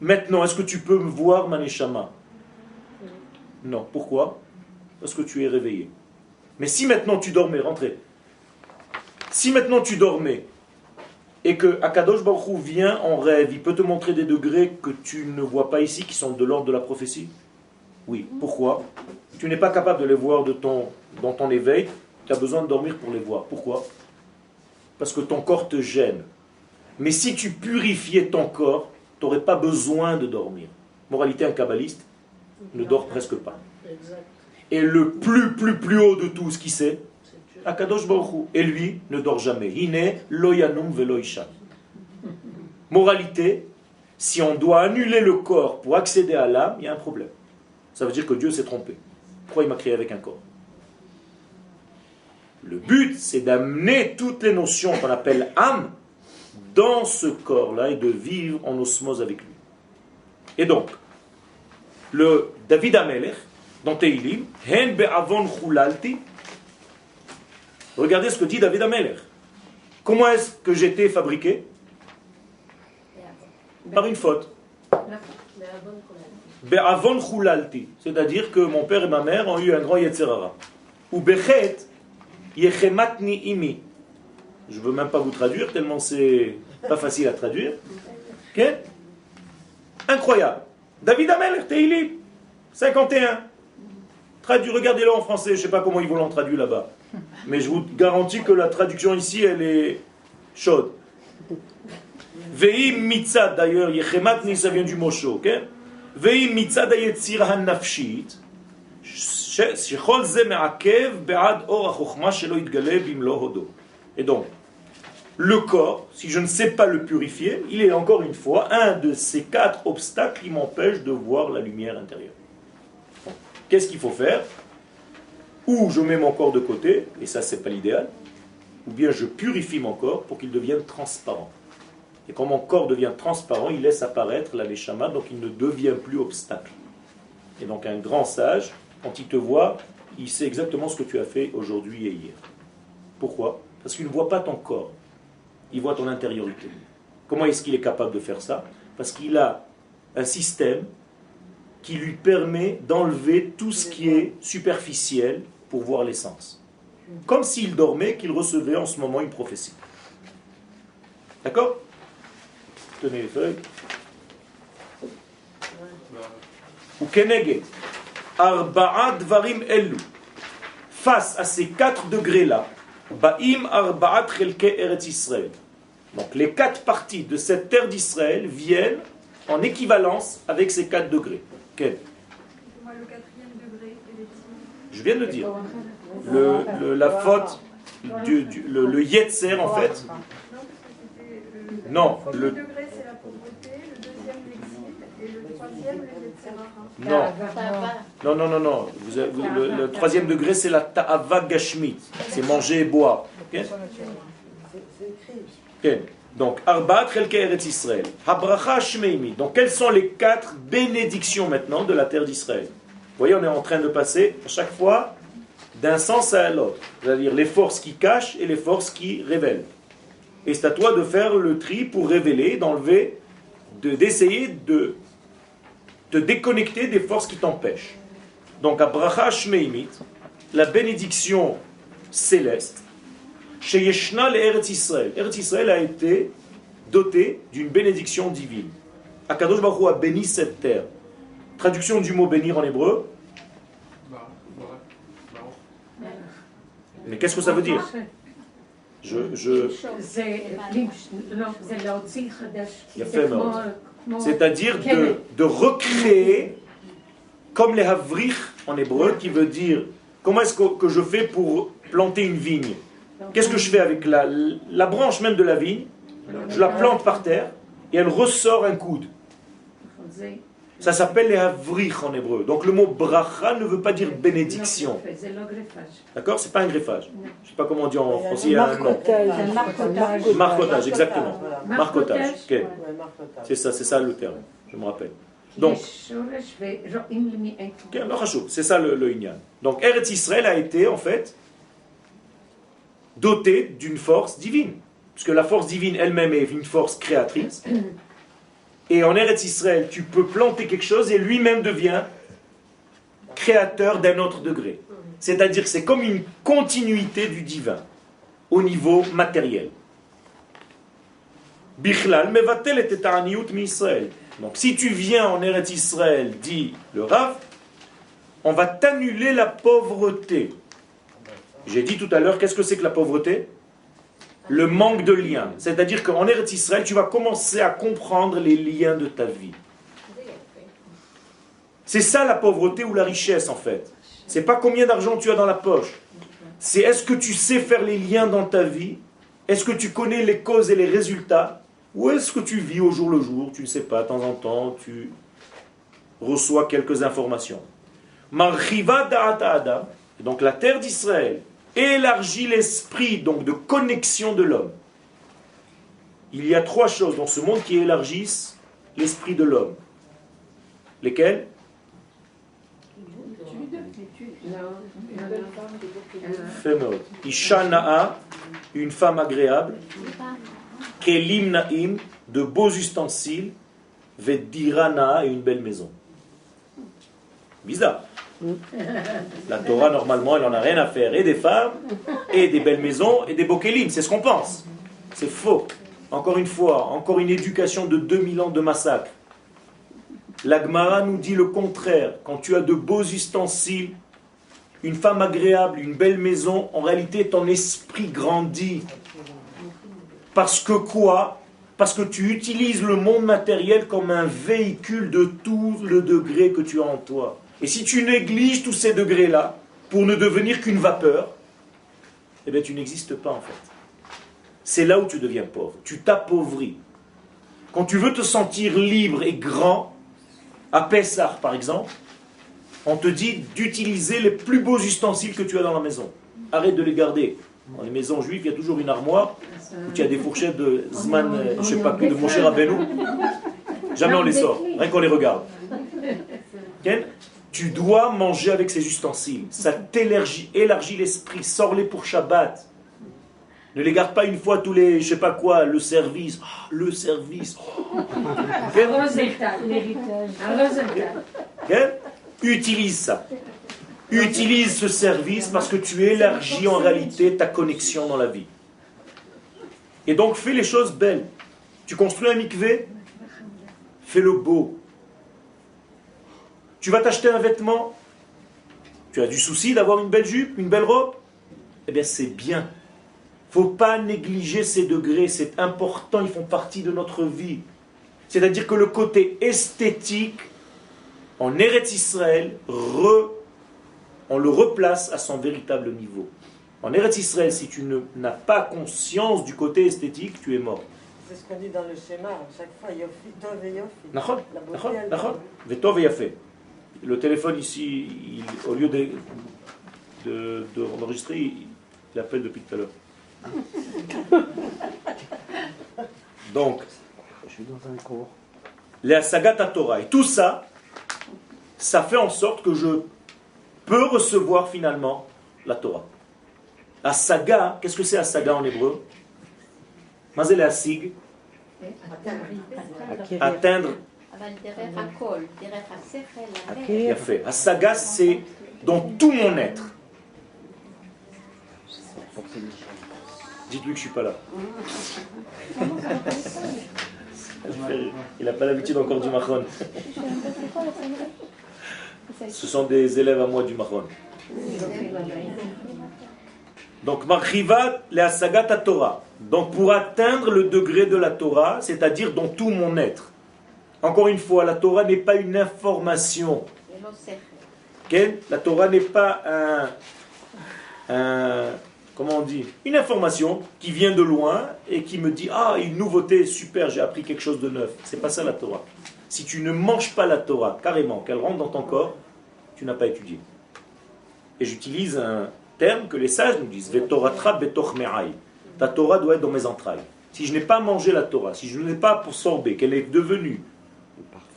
Maintenant, est-ce que tu peux me voir ma Neshama? Non. Pourquoi? Parce que tu es réveillé. Mais si maintenant tu dormais, rentrez. Si maintenant tu dormais et que Akadosh Baruch Hu vient en rêve, il peut te montrer des degrés que tu ne vois pas ici, qui sont de l'ordre de la prophétie? Oui. Pourquoi? Tu n'es pas capable de les voir dans ton éveil, tu as besoin de dormir pour les voir. Pourquoi? Parce que ton corps te gêne. Mais si tu purifiais ton corps, tu n'aurais pas besoin de dormir. Moralité, un kabbaliste ne dort presque pas. Et le plus haut de tout ce qui sait, Akadosh Baruch Hu. Et lui ne dort jamais. Hine lo yanum velo ishan. Moralité, si on doit annuler le corps pour accéder à l'âme, il y a un problème. Ça veut dire que Dieu s'est trompé. Pourquoi il m'a créé avec un corps? Le but, c'est d'amener toutes les notions qu'on appelle âme dans ce corps-là et de vivre en osmose avec lui. Et donc, le David Amelech, dans Teilim, Hen be'avon chulalti. Regardez ce que dit David Amelech. Comment est-ce que j'étais fabriqué? Par une faute. Be'avon chulalti. C'est-à-dire que mon père et ma mère ont eu un grand Yetzerara. Ou bechet yechematni imi. Je ne veux même pas vous traduire, tellement c'est pas facile à traduire. Okay? Incroyable. David Amelech, Teilim, 51. Regardez-le en français, je ne sais pas comment ils vont l'en traduire là-bas. Mais je vous garantis que la traduction ici, elle est chaude. Ve'im mitzad, d'ailleurs, yechematni, ça vient du mot chaud. Ve'im mitzad hayetzira hanafshit, shechol ze me'akev be'ad or ha'chokhma shelo yitgale bimlo hodo. Et donc, le corps, si je ne sais pas le purifier, il est encore une fois un de ces 4 obstacles qui m'empêchent de voir la lumière intérieure. Qu'est-ce qu'il faut faire? Ou je mets mon corps de côté, et ça c'est pas l'idéal, ou bien je purifie mon corps pour qu'il devienne transparent. Et quand mon corps devient transparent, il laisse apparaître la neshama, donc il ne devient plus obstacle. Et donc un grand sage, quand il te voit, il sait exactement ce que tu as fait aujourd'hui et hier. Pourquoi? Parce qu'il ne voit pas ton corps, il voit ton intériorité. Comment est-ce qu'il est capable de faire ça? Parce qu'il a un système qui lui permet d'enlever tout ce qui est superficiel pour voir l'essence. Comme s'il dormait, qu'il recevait en ce moment une prophétie. D'accord? Tenez les feuilles. Ou kenege. Arba'a dvarim ellu. Face à ces 4 degrés-là, Ba'im arba'at chelke Eretz Israël. Donc les 4 parties de cette terre d'Israël viennent en équivalence avec ces 4 degrés. Quel? Moi, le 4e degré, Je viens de le dire. La faute, le yetzer en fait. Non, parce que c'était. Non, Le le. 1er degré, c'est la pauvreté, le 2e, l'exil, et le 3e, le yetzerara. Non. Non, non, non, non. Le 3e degré, c'est la ta'ava gashmit. C'est manger et boire. Okay? Okay. Donc, Arbaat Chelke Eretz Israël. Habracha Shmeimi. Donc, quelles sont les 4 bénédictions maintenant de la terre d'Israël? Vous voyez, on est en train de passer à chaque fois d'un sens à l'autre. C'est-à-dire les forces qui cachent et les forces qui révèlent. Et c'est à toi de faire le tri pour révéler, d'enlever, d'essayer de te déconnecter des forces qui t'empêchent. Donc, à Bracha Shmeimit, la bénédiction céleste, chez Yeshna le Eretz Israël. Eretz Israël a été doté d'une bénédiction divine. Akadosh Baruch Hu a béni cette terre. Traduction du mot bénir en hébreu. Mais qu'est-ce que ça veut dire? C'est-à-dire de recréer, comme les havrich en hébreu, qui veut dire comment est-ce que je fais pour planter une vigne? Qu'est-ce que je fais avec la branche même de la vigne? Je la plante par terre et elle ressort un coude. Ça s'appelle les havrich en hébreu. Donc le mot bracha ne veut pas dire bénédiction. D'accord? C'est pas un greffage. Je sais pas comment on dit en français. Il y a un nom. Marcotage, exactement. Marcotage. Okay. C'est ça le terme. Je me rappelle. Donc, c'est ça le inyan. Donc Eretz Israël a été en fait doté d'une force divine. Puisque la force divine elle-même est une force créatrice. Et en Eretz Israël, tu peux planter quelque chose et lui-même devient créateur d'un autre degré. C'est-à-dire que c'est comme une continuité du divin au niveau matériel. Bichlal mevatel et ta'aniyut mi Israël. Donc si tu viens en Eretz Israël, dit le Rav, on va t'annuler la pauvreté. J'ai dit tout à l'heure, qu'est-ce que c'est que la pauvreté? Le manque de liens. C'est-à-dire qu'en Eretz Israël, tu vas commencer à comprendre les liens de ta vie. C'est ça la pauvreté ou la richesse en fait. C'est pas combien d'argent tu as dans la poche. C'est est-ce que tu sais faire les liens dans ta vie? Est-ce que tu connais les causes et les résultats? Ou est-ce que tu vis au jour le jour? Tu ne sais pas, de temps en temps, tu reçois quelques informations. Marchiva da'ata adam. Donc la terre d'Israël élargit l'esprit donc de connexion de l'homme. Il y a 3 choses dans ce monde qui élargissent l'esprit de l'homme. Lesquelles? Fémod. Isha na'a, une femme agréable. Kelim na'im, de beaux ustensiles. Vedira na'a, et une belle maison. Bizarre. La Torah, normalement, elle n'en a rien à faire. Et des femmes, et des belles maisons, et des beaux kelim. C'est ce qu'on pense. C'est faux. Encore une fois, encore une éducation de 2000 ans de massacre. La Gemara nous dit le contraire. Quand tu as de beaux ustensiles, une femme agréable, une belle maison, en réalité, ton esprit grandit. Parce que quoi? Parce que tu utilises le monde matériel comme un véhicule de tout le degré que tu as en toi. Et si tu négliges tous ces degrés-là pour ne devenir qu'une vapeur, eh bien tu n'existes pas en fait. C'est là où tu deviens pauvre. Tu t'appauvris. Quand tu veux te sentir libre et grand, à Pessah par exemple, on te dit d'utiliser les plus beaux ustensiles que tu as dans la maison. Arrête de les garder. Dans les maisons juives, il y a toujours une armoire où tu as des fourchettes de Zman, je ne sais pas que de Moshe Rabbeinu. Jamais on les sort, rien qu'on les regarde. Tu dois manger avec ces ustensiles. Ça t'élargit l'esprit. Sors-les pour Shabbat. Ne les garde pas une fois tous les, je sais pas quoi, le service. Oh, le service. Oh. Utilise ça. Utilise ce service parce que tu élargis en réalité ta connexion dans la vie. Et donc fais les choses belles. Tu construis un mikvé, fais-le beau. Tu vas t'acheter un vêtement, tu as du souci d'avoir une belle jupe, une belle robe, eh bien c'est bien. Il ne faut pas négliger ces degrés, c'est important, ils font partie de notre vie. C'est-à-dire que le côté esthétique, en Eretz Israël, on le replace à son véritable niveau. En Eretz Israël, si tu n'as pas conscience du côté esthétique, tu es mort. C'est ce qu'on dit dans le schéma, chaque fois, Yofi, Tov et Yofi. Nachon, Nachon, Vetov et Yafé. Le téléphone ici, au lieu d'enregistrer, il appelle depuis tout à l'heure. Donc, Je suis dans un cours. les Sagat Torah. Et tout ça, ça fait en sorte que je peux recevoir finalement la Torah. La saga, qu'est-ce que c'est la saga en hébreu? Mazel et asig, atteindre. Il a fait. La saga, c'est dans tout mon être. Dites-lui que je ne suis pas là. Il n'a pas l'habitude encore du Mahon. Ce sont des élèves à moi du Mahon. Donc, Marchivat le Asagat Torah. Donc, pour atteindre le degré de la Torah, c'est-à-dire dans tout mon être. Encore une fois, la Torah n'est pas une information. Okay? La Torah n'est pas comment on dit, une information qui vient de loin et qui me dit ah, une nouveauté, super, j'ai appris quelque chose de neuf. C'est pas ça la Torah. Si tu ne manges pas la Torah carrément, qu'elle rentre dans ton corps, tu n'as pas étudié. Et j'utilise un terme que les sages nous disent Vetoratra betoch me'ai. Ta Torah doit être dans mes entrailles. Si je n'ai pas mangé la Torah, si je ne l'ai pas absorbée, qu'elle est devenue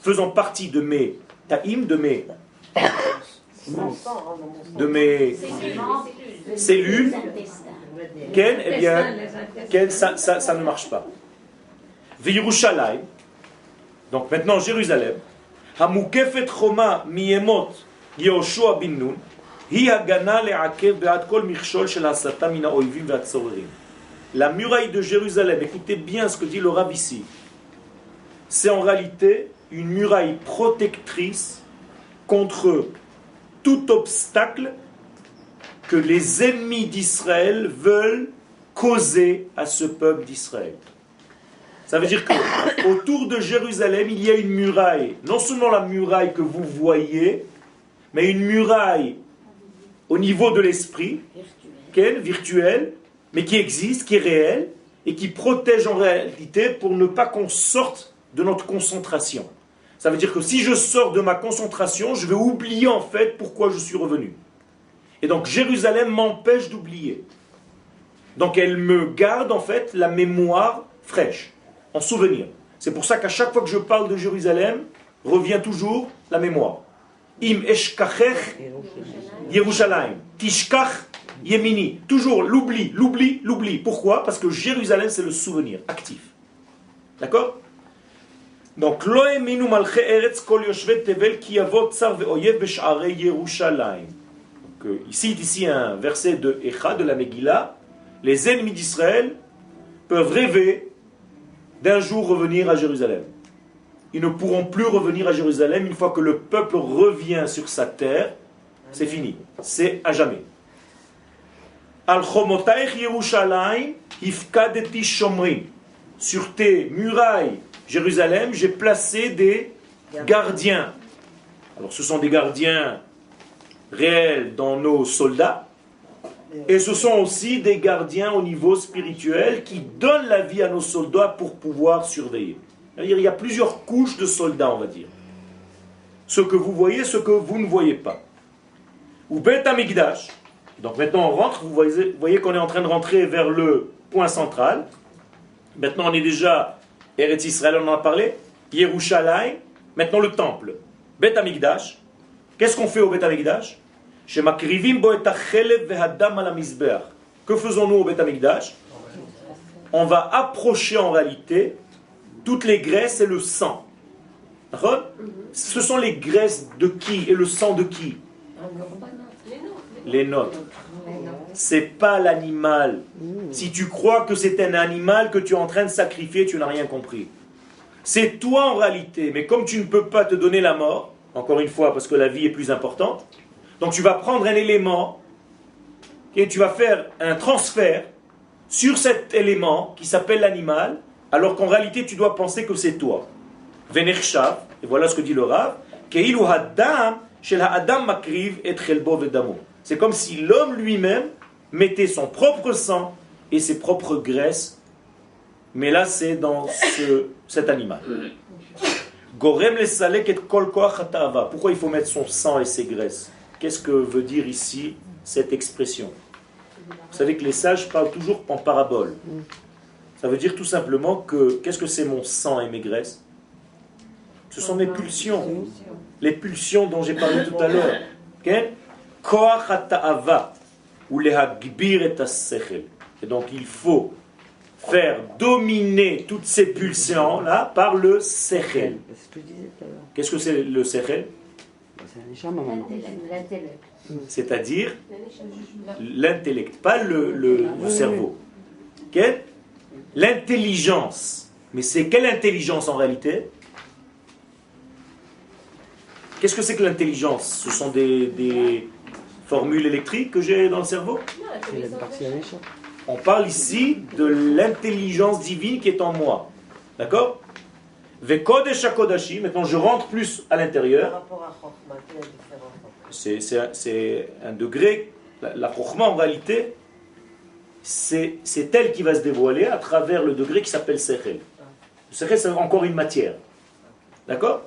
faisant partie de mes taïm, de mes cellules, Ken, eh bien, Ken, ça ne marche pas. V'Yerushalayim, donc maintenant Jérusalem, Hamukefet Choma miyemot Yehoshua bin Nun, hi hagana le'akev be'ad kol michshol shel hasata min ha'oivim ve'atzorerim. La muraille de Jérusalem, écoutez bien ce que dit le Rav ici, c'est en réalité une muraille protectrice contre tout obstacle que les ennemis d'Israël veulent causer à ce peuple d'Israël. Ça veut dire qu'autour de Jérusalem, il y a une muraille, non seulement la muraille que vous voyez, mais une muraille au niveau de l'esprit, virtuelle, mais qui existe, qui est réelle, et qui protège en réalité pour ne pas qu'on sorte de notre concentration. Ça veut dire que si je sors de ma concentration, je vais oublier en fait pourquoi je suis revenu. Et donc Jérusalem m'empêche d'oublier. Donc elle me garde en fait la mémoire fraîche, en souvenir. C'est pour ça qu'à chaque fois que je parle de Jérusalem, revient toujours la mémoire. Im eshkachech Yerushalayim, tishkach yemini. Toujours l'oubli, l'oubli, l'oubli. Pourquoi? Parce que Jérusalem c'est le souvenir actif. D'accord? Donc, lo'eminu malche eretz kol yoshvet tevel ki yavot tsar ve'oyev b'sh'arei Yerushalayim. Ici un verset de Echa, de la Megillah. Les ennemis d'Israël peuvent rêver d'un jour revenir à Jérusalem. Ils ne pourront plus revenir à Jérusalem une fois que le peuple revient sur sa terre. C'est fini. C'est à jamais. Al chomotaych Yerushalayim hifkadeti shomrim. Sur tes murailles Jérusalem, j'ai placé des gardiens. Alors ce sont des gardiens réels dans nos soldats, et ce sont aussi des gardiens au niveau spirituel qui donnent la vie à nos soldats pour pouvoir surveiller. C'est-à-dire, il y a plusieurs couches de soldats, on va dire. Ce que vous voyez, ce que vous ne voyez pas. Ou Bet Hamikdash. Donc maintenant on rentre, vous voyez qu'on est en train de rentrer vers le point central. Maintenant on est déjà Eretz Israël, on en a parlé. Yerushalayim, maintenant le temple. Bet Hamikdash. Qu'est-ce qu'on fait au Bet Hamikdash? Que faisons-nous au Bet Hamikdash? on va approcher en réalité toutes les graisses et le sang. D'accord? Ce sont les graisses de qui et le sang de qui? Les nôtres. C'est pas l'animal. Si tu crois que c'est un animal que tu es en train de sacrifier, tu n'as rien compris. C'est toi en réalité, mais comme tu ne peux pas te donner la mort, encore une fois parce que la vie est plus importante, donc tu vas prendre un élément et tu vas faire un transfert sur cet élément qui s'appelle l'animal, alors qu'en réalité tu dois penser que c'est toi. Venershav, et voilà ce que dit le Rav, Keilu hadam shel ha'adam makriv et chelbo vedamo. C'est comme si l'homme lui-même mettait son propre sang et ses propres graisses, mais là c'est dans cet animal. Gorem lesalek et kol koach hata'ava. Pourquoi il faut mettre son sang et ses graisses? Qu'est-ce que veut dire ici cette expression? Vous savez que les sages parlent toujours en parabole. Ça veut dire tout simplement que, qu'est-ce que c'est mon sang et mes graisses? Ce sont mes pulsions. Les pulsions dont j'ai parlé tout à l'heure. Koach hata'ava ou lehagbir et as-sechel. Et donc il faut faire dominer toutes ces pulsions-là par le sechel. Qu'est-ce que c'est le sechel? C'est-à-dire l'intellect, pas le cerveau. Okay? L'intelligence. Mais c'est quelle intelligence en réalité? Qu'est-ce que c'est que l'intelligence? Ce sont des formules électriques que j'ai dans le cerveau? On parle ici de l'intelligence divine qui est en moi. D'accord? Vekodesh HaKodashim, maintenant je rentre plus à l'intérieur. Par rapport à Chokhmah, quelle est la différence? C'est un degré. La Chokhmah en réalité, c'est elle qui va se dévoiler à travers le degré qui s'appelle Sechel. Le Sechel c'est encore une matière. D'accord?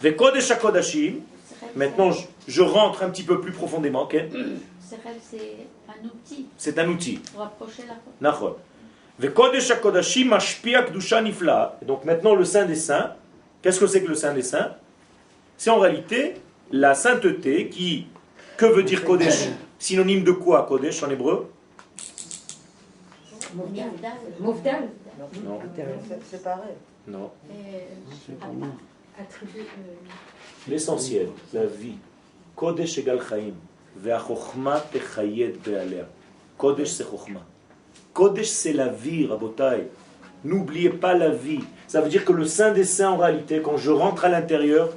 Vekodesh HaKodashim, maintenant je rentre un petit peu plus profondément. Okay? Sechel, c'est un outil C'est un outil. pour approcher la route. Nachon. Vekodesh HaKodashim mashpia kedusha nifla. Donc maintenant le Saint des Saints, qu'est-ce que c'est que le Saint des Saints? C'est en réalité la sainteté qui, que veut dire Kodesh? Synonyme de quoi Kodesh en hébreu? Mouvdal. Non. C'est pareil. Non. Attribut. L'essentiel, la vie. Kodesh égale Chaim. Ve'achochma techayed be'alea. Kodesh c'est Chochma. Kodesh c'est la vie, Rabotai. N'oubliez pas la vie. Ça veut dire que le Saint des Saints, en réalité, quand je rentre à l'intérieur,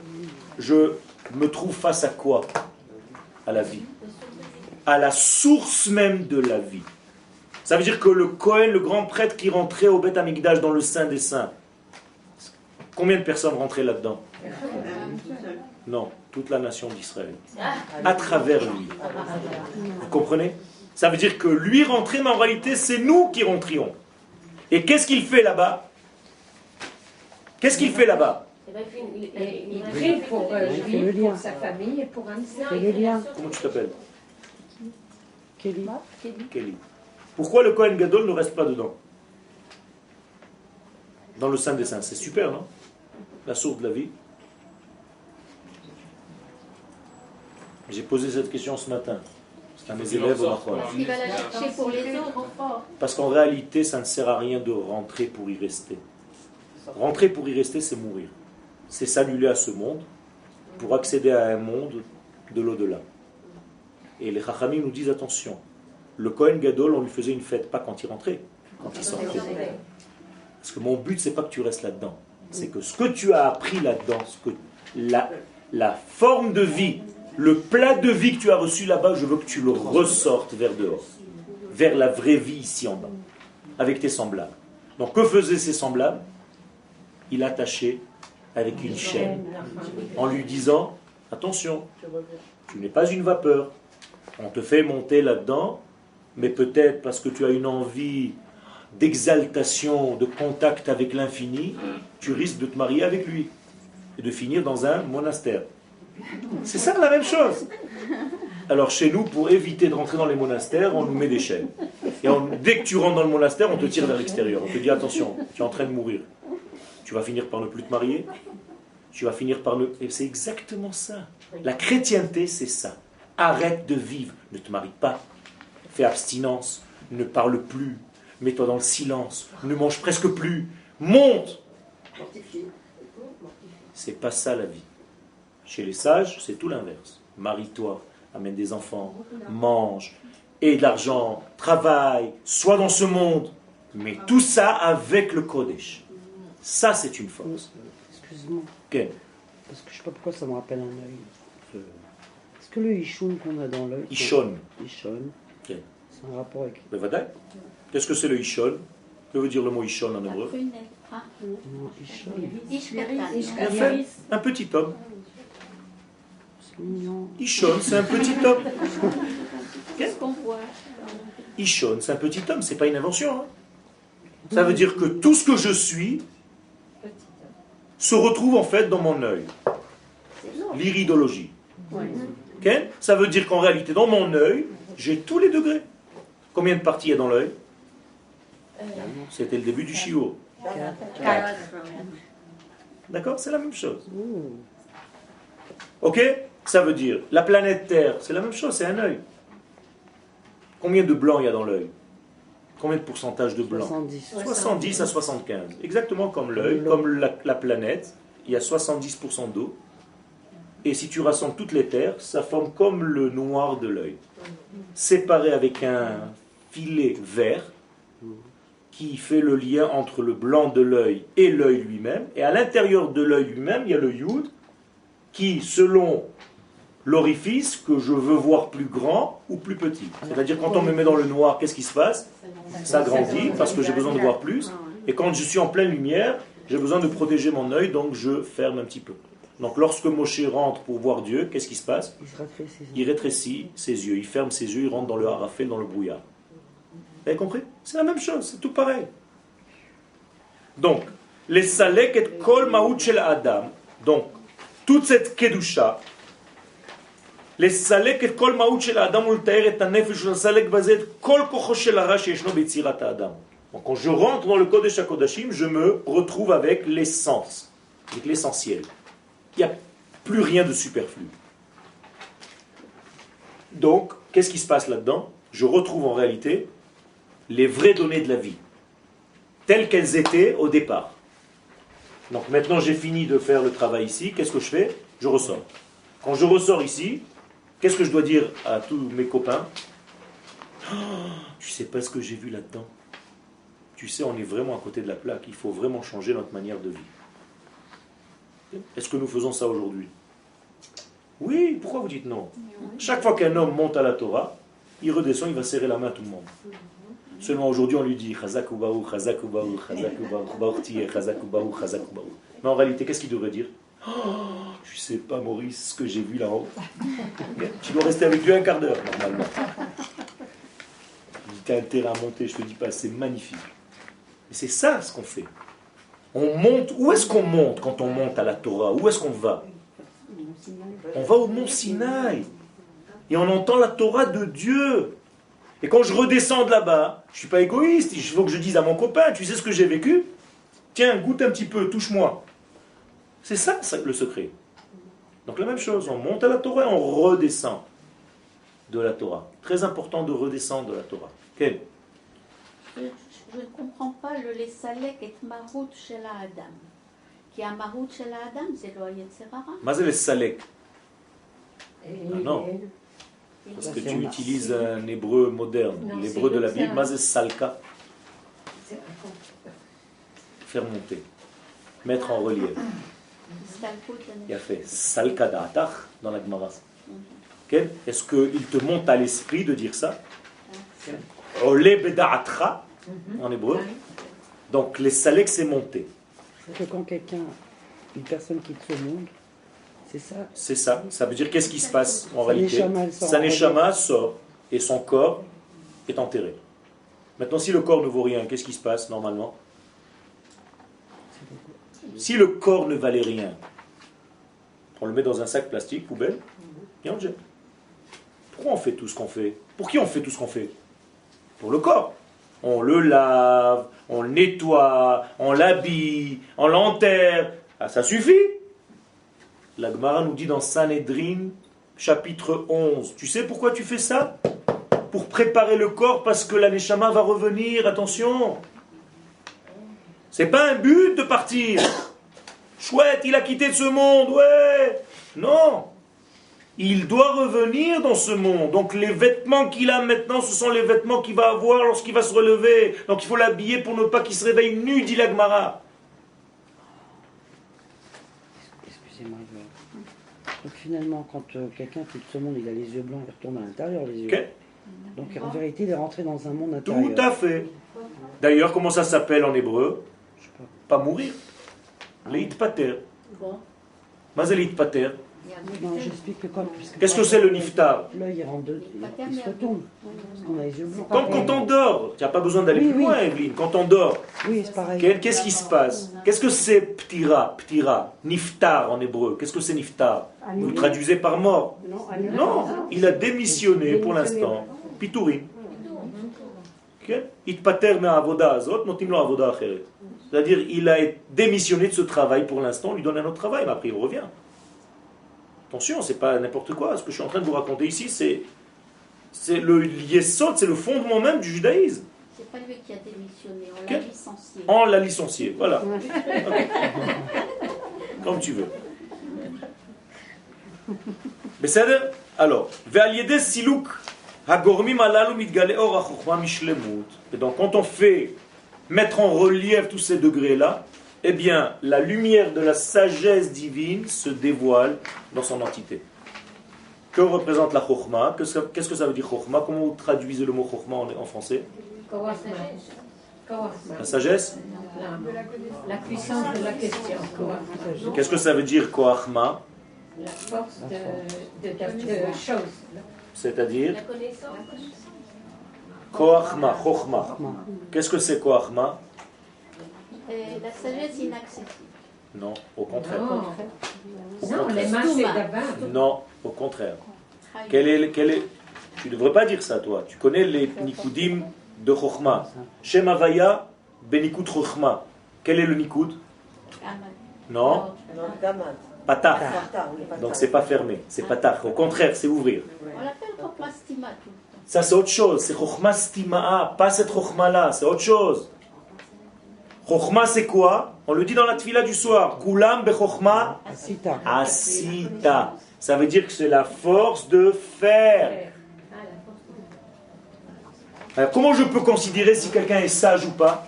je me trouve face à quoi? À la vie. À la source même de la vie. Ça veut dire que le Kohen, le grand prêtre qui rentrait au Beth Amikdash dans le Saint des Saints, combien de personnes rentraient là-dedans? Non, toute la nation d'Israël. À travers lui. Vous comprenez? Ça veut dire que lui rentrait, mais en réalité, c'est nous qui rentrions. Et qu'est-ce qu'il fait là-bas? Qu'est-ce qu'il fait là-bas? Il prie pour lui, pour sa famille et pour un Comment tu t'appelles? Kelly. Kelly. Pourquoi le Kohen Gadol ne reste pas dedans? Dans le Saint des Saints. C'est super, non? La source de la vie. J'ai posé cette question ce matin à mes élèves au Macron. Il va la chercher pour les autres. Parce qu'en réalité, ça ne sert à rien de rentrer pour y rester. Rentrer pour y rester, c'est mourir. C'est s'annuler à ce monde pour accéder à un monde de l'au-delà. Et les Chachamim nous disent attention. Le Kohen Gadol, on lui faisait une fête, pas quand il rentrait, quand il sortait. Parce que mon but, c'est pas que tu restes là-dedans. C'est que ce que tu as appris là-dedans, ce que la forme de vie, le plat de vie que tu as reçu là-bas, je veux que tu le ressortes vers dehors, vers la vraie vie ici en bas, avec tes semblables. Donc que faisaient ces semblables? Il attachait avec une chaîne, en lui disant, attention, tu n'es pas une vapeur, on te fait monter là-dedans, mais peut-être parce que tu as une envie d'exaltation, de contact avec l'infini, tu risques de te marier avec lui et de finir dans un monastère. C'est ça la même chose. Alors chez nous, pour éviter de rentrer dans les monastères, on nous met des chaînes. Et dès que tu rentres dans le monastère, on te tire vers l'extérieur. On te dit attention, tu es en train de mourir. Tu vas finir par ne plus te marier. Tu vas finir par ne... Et c'est exactement ça. La chrétienté, c'est ça. Arrête de vivre. Ne te marie pas. Fais abstinence. Ne parle plus. mets-toi dans le silence, ne mange presque plus, monte. C'est pas ça la vie. Chez les sages, c'est tout l'inverse. Marie-toi, amène des enfants, mange, aie de l'argent, travaille, sois dans ce monde. Mais tout ça avec le Kodesh. Ça, c'est une force. Excuse-moi. Okay. Parce que je sais pas pourquoi ça me rappelle un œil. Est-ce que le Ishon qu'on a dans l'œil... Ishon. Ishon. Okay. C'est un rapport avec... Qu'est-ce que c'est le Ishon? Que veut dire le mot Ishon en hébreu? Non, Ishon. Un petit homme. C'est mignon. Ishon, c'est un petit homme. Qu'est-ce qu'on voit? Ishon, c'est un petit homme, c'est pas une invention. Hein. Ça veut dire que tout ce que je suis se retrouve en fait dans mon œil. L'iridologie. Okay? Ça veut dire qu'en réalité, dans mon œil, j'ai tous les degrés. Combien de parties il y a dans l'œil? C'était le début du shiur. 4. D'accord? C'est la même chose. Ok? Ça veut dire, la planète Terre, c'est la même chose, c'est un œil. Combien de blanc il y a dans l'œil? Combien de pourcentage de blanc? 70 à 75. Exactement comme l'œil, comme la planète, il y a 70% d'eau. Et si tu rassembles toutes les terres, ça forme comme le noir de l'œil. Séparé avec un filet vert qui fait le lien entre le blanc de l'œil et l'œil lui-même. Et à l'intérieur de l'œil lui-même, il y a le yud qui, selon l'orifice que je veux voir plus grand ou plus petit. C'est-à-dire quand on me met dans le noir, qu'est-ce qui se passe? Ça grandit parce que j'ai besoin de voir plus. Et quand je suis en pleine lumière, j'ai besoin de protéger mon œil, donc je ferme un petit peu. Donc lorsque Moshe rentre pour voir Dieu, qu'est-ce qui se passe? Il rétrécit ses yeux, il ferme ses yeux, il rentre dans le harafel, dans le brouillard. Vous avez compris? C'est la même chose, c'est tout pareil. Donc, les salek et kol maout shel adam. Donc, toute cette kedusha, les salek et kol maout shel adam ultaer et hanefesh shel salek bazet kol kocho shel hara sheyeshno betzirat adam. Donc, quand je rentre dans le Kodesh HaKodashim, je me retrouve avec l'essence, avec l'essentiel. Il n'y a plus rien de superflu. Donc, qu'est-ce qui se passe là-dedans? Je retrouve en réalité les vraies données de la vie, telles qu'elles étaient au départ. Donc maintenant j'ai fini de faire le travail ici, qu'est-ce que je fais? Je ressors. Quand je ressors ici, qu'est-ce que je dois dire à tous mes copains? Oh, tu sais pas ce que j'ai vu là-dedans? Tu sais, on est vraiment à côté de la plaque, il faut vraiment changer notre manière de vie. Est-ce que nous faisons ça aujourd'hui? Oui, pourquoi vous dites non? Chaque fois qu'un homme monte à la Torah, il redescend, il va serrer la main à tout le monde. Seulement aujourd'hui on lui dit Chazak ubaou, Chazak ubaou, Chazak ubaou, Baourtier, Chazak ubaou, Chazak ubaou. Mais en réalité, qu'est-ce qu'il devrait dire? Oh, je sais pas Maurice, ce que j'ai vu là-haut. Tu dois rester avec lui un quart d'heure normalement. Tu as intérêt à monter, je te dis pas, c'est magnifique. Mais c'est ça ce qu'on fait. On monte, où est-ce qu'on monte quand on monte à la Torah? Où est-ce qu'on va? On va au mont Sinaï. Et on entend la Torah de Dieu. Et quand je redescends de là-bas, je ne suis pas égoïste, il faut que je dise à mon copain, tu sais ce que j'ai vécu? Tiens, goûte un petit peu, touche-moi. C'est ça le secret. Donc la même chose, on monte à la Torah et on redescend de la Torah. Très important de redescendre de la Torah. Quel? Je ne comprends pas le salek et marout shel adam. Qui a marout shel adam, c'est le Yetzirah. Mais c'est le salek. Non. Parce que tu utilises un hébreu moderne, l'hébreu de la Bible, Mazes Salka. Faire monter, mettre en relief. Il a fait Salka da'atach dans la Gemara. Est-ce qu'il te monte à l'esprit de dire ça? Ole beda'atra en hébreu. Donc les salek c'est monter. C'est que quand une personne quitte ce monde, c'est ça. C'est ça. Ça veut dire qu'est-ce qui se passe en réalité? Sa neshama sort et son corps est enterré. Maintenant, si le corps ne vaut rien, qu'est-ce qui se passe normalement? Si le corps ne valait rien, on le met dans un sac plastique, poubelle, et on le jette. Pourquoi on fait tout ce qu'on fait? Pour qui on fait tout ce qu'on fait? Pour le corps. On le lave, on le nettoie, on l'habille, on l'enterre. Ah, ça suffit. La Gemara nous dit dans Sanhedrin, chapitre 11, tu sais pourquoi tu fais ça? pour préparer le corps parce que la Neshama va revenir, attention. C'est pas un but de partir. Chouette, il a quitté ce monde, ouais. Non. Il doit revenir dans ce monde. Donc les vêtements qu'il a maintenant, ce sont les vêtements qu'il va avoir lorsqu'il va se relever. Donc il faut l'habiller pour ne pas qu'il se réveille nu, dit la Gemara. Excusez-moi. Donc finalement, quand quelqu'un quitte ce monde, il a les yeux blancs, il retourne à l'intérieur les yeux. Okay. Donc en vérité, il est rentré dans un monde intérieur. Tout à fait. D'ailleurs, comment ça s'appelle en hébreu? Je sais pas. Pas mourir. Leit pater. Mazé leit pater. Non, j'explique que comme... Qu'est-ce que c'est le niftar? L'œil, il rentre, il se retourne. Parce qu'on a les yeux blancs. Comme quand on dort. Tu n'as pas besoin d'aller Oui, plus loin, Evelyne. Quand on dort, Oui, c'est pareil. qu'est-ce qui se passe? Qu'est-ce que c'est ptira? Ptira. Niftar en hébreu. Qu'est-ce que c'est niftar? Vous le traduisez par mort. Non, il a démissionné pour l'instant. Pitourim. Itpater me'avoda azot, notim lo avoda acheret. C'est-à-dire, il a démissionné de ce travail pour l'instant, on lui donne un autre travail, mais après il revient. Attention, c'est pas n'importe quoi. Ce que je suis en train de vous raconter ici, c'est le yesod, c'est le fondement même du judaïsme. C'est pas lui qui a démissionné, on l'a licencié. On l'a licencié, voilà. Okay. Comme tu veux. בסדר? Alors, ועל ידי סילוק הגורמים הללו מתגלה אור החוכמה משלמות. Et donc, quand on fait mettre en relief tous ces degrés-là, eh bien, la lumière de la sagesse divine se dévoile dans son entité. Que représente la chokhma? Qu'est-ce que ça veut dire chokhma? Comment vous traduisez le mot chokhma en français? La sagesse? La puissance de la question. Qu'est-ce que ça veut dire koachma? La force de choses. C'est-à-dire? La connaissance. Koachma, chokhma. Qu'est-ce que c'est koachma? La sagesse inaccessible. Non, au contraire. Non, les mains c'est d'avant. Non, au contraire. Quel est... Tu ne devrais pas dire ça, toi. Tu connais les nikudim de chokhma. Shem Havaya benikud chokhma. Quel est le nikud? Non. Patach. Donc c'est pas fermé, c'est patach. Au contraire, c'est ouvrir. On l'appelle chokhma stima tout le temps. Ça c'est autre chose. C'est chokhma stimaa, pas cette chokhma là. C'est autre chose. Chokhma c'est quoi? On le dit dans la tfila du soir. Kulam be chokhma Asita. asita. Ça veut dire que c'est la force de faire. Alors, comment je peux considérer si quelqu'un est sage ou pas?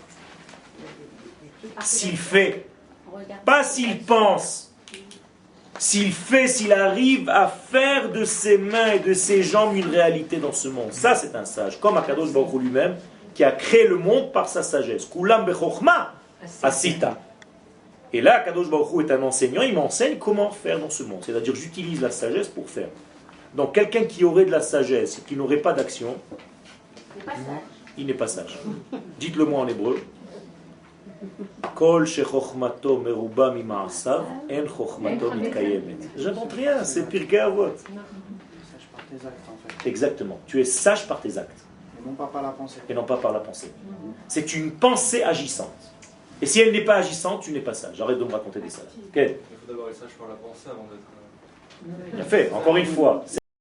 S'il fait, pas s'il pense. S'il fait, s'il arrive à faire de ses mains et de ses jambes une réalité dans ce monde. Ça, c'est un sage. Comme Akadosh Baruch Hu lui-même, qui a créé le monde par sa sagesse. Kulam bechokhma asita. Et là, Akadosh Baruch Hu est un enseignant, il m'enseigne comment faire dans ce monde. C'est-à-dire, j'utilise la sagesse pour faire. Donc, quelqu'un qui aurait de la sagesse et qui n'aurait pas d'action, il n'est pas sage. Dites-le moi en hébreu. Kol shechokhmato meruba mima'asav en chokhmato mitkayemet. J'invente rien, c'est Pirkei Avot. Sage par tes actes, en fait. Exactement. Tu es sage par tes actes. Et non pas par la pensée. Et non pas par la pensée. C'est une pensée agissante. Et si elle n'est pas agissante, tu n'es pas sage. Arrête de me raconter des salades. Okay. Il faut d'abord être sage par la pensée avant d'être... Bien fait, encore une fois.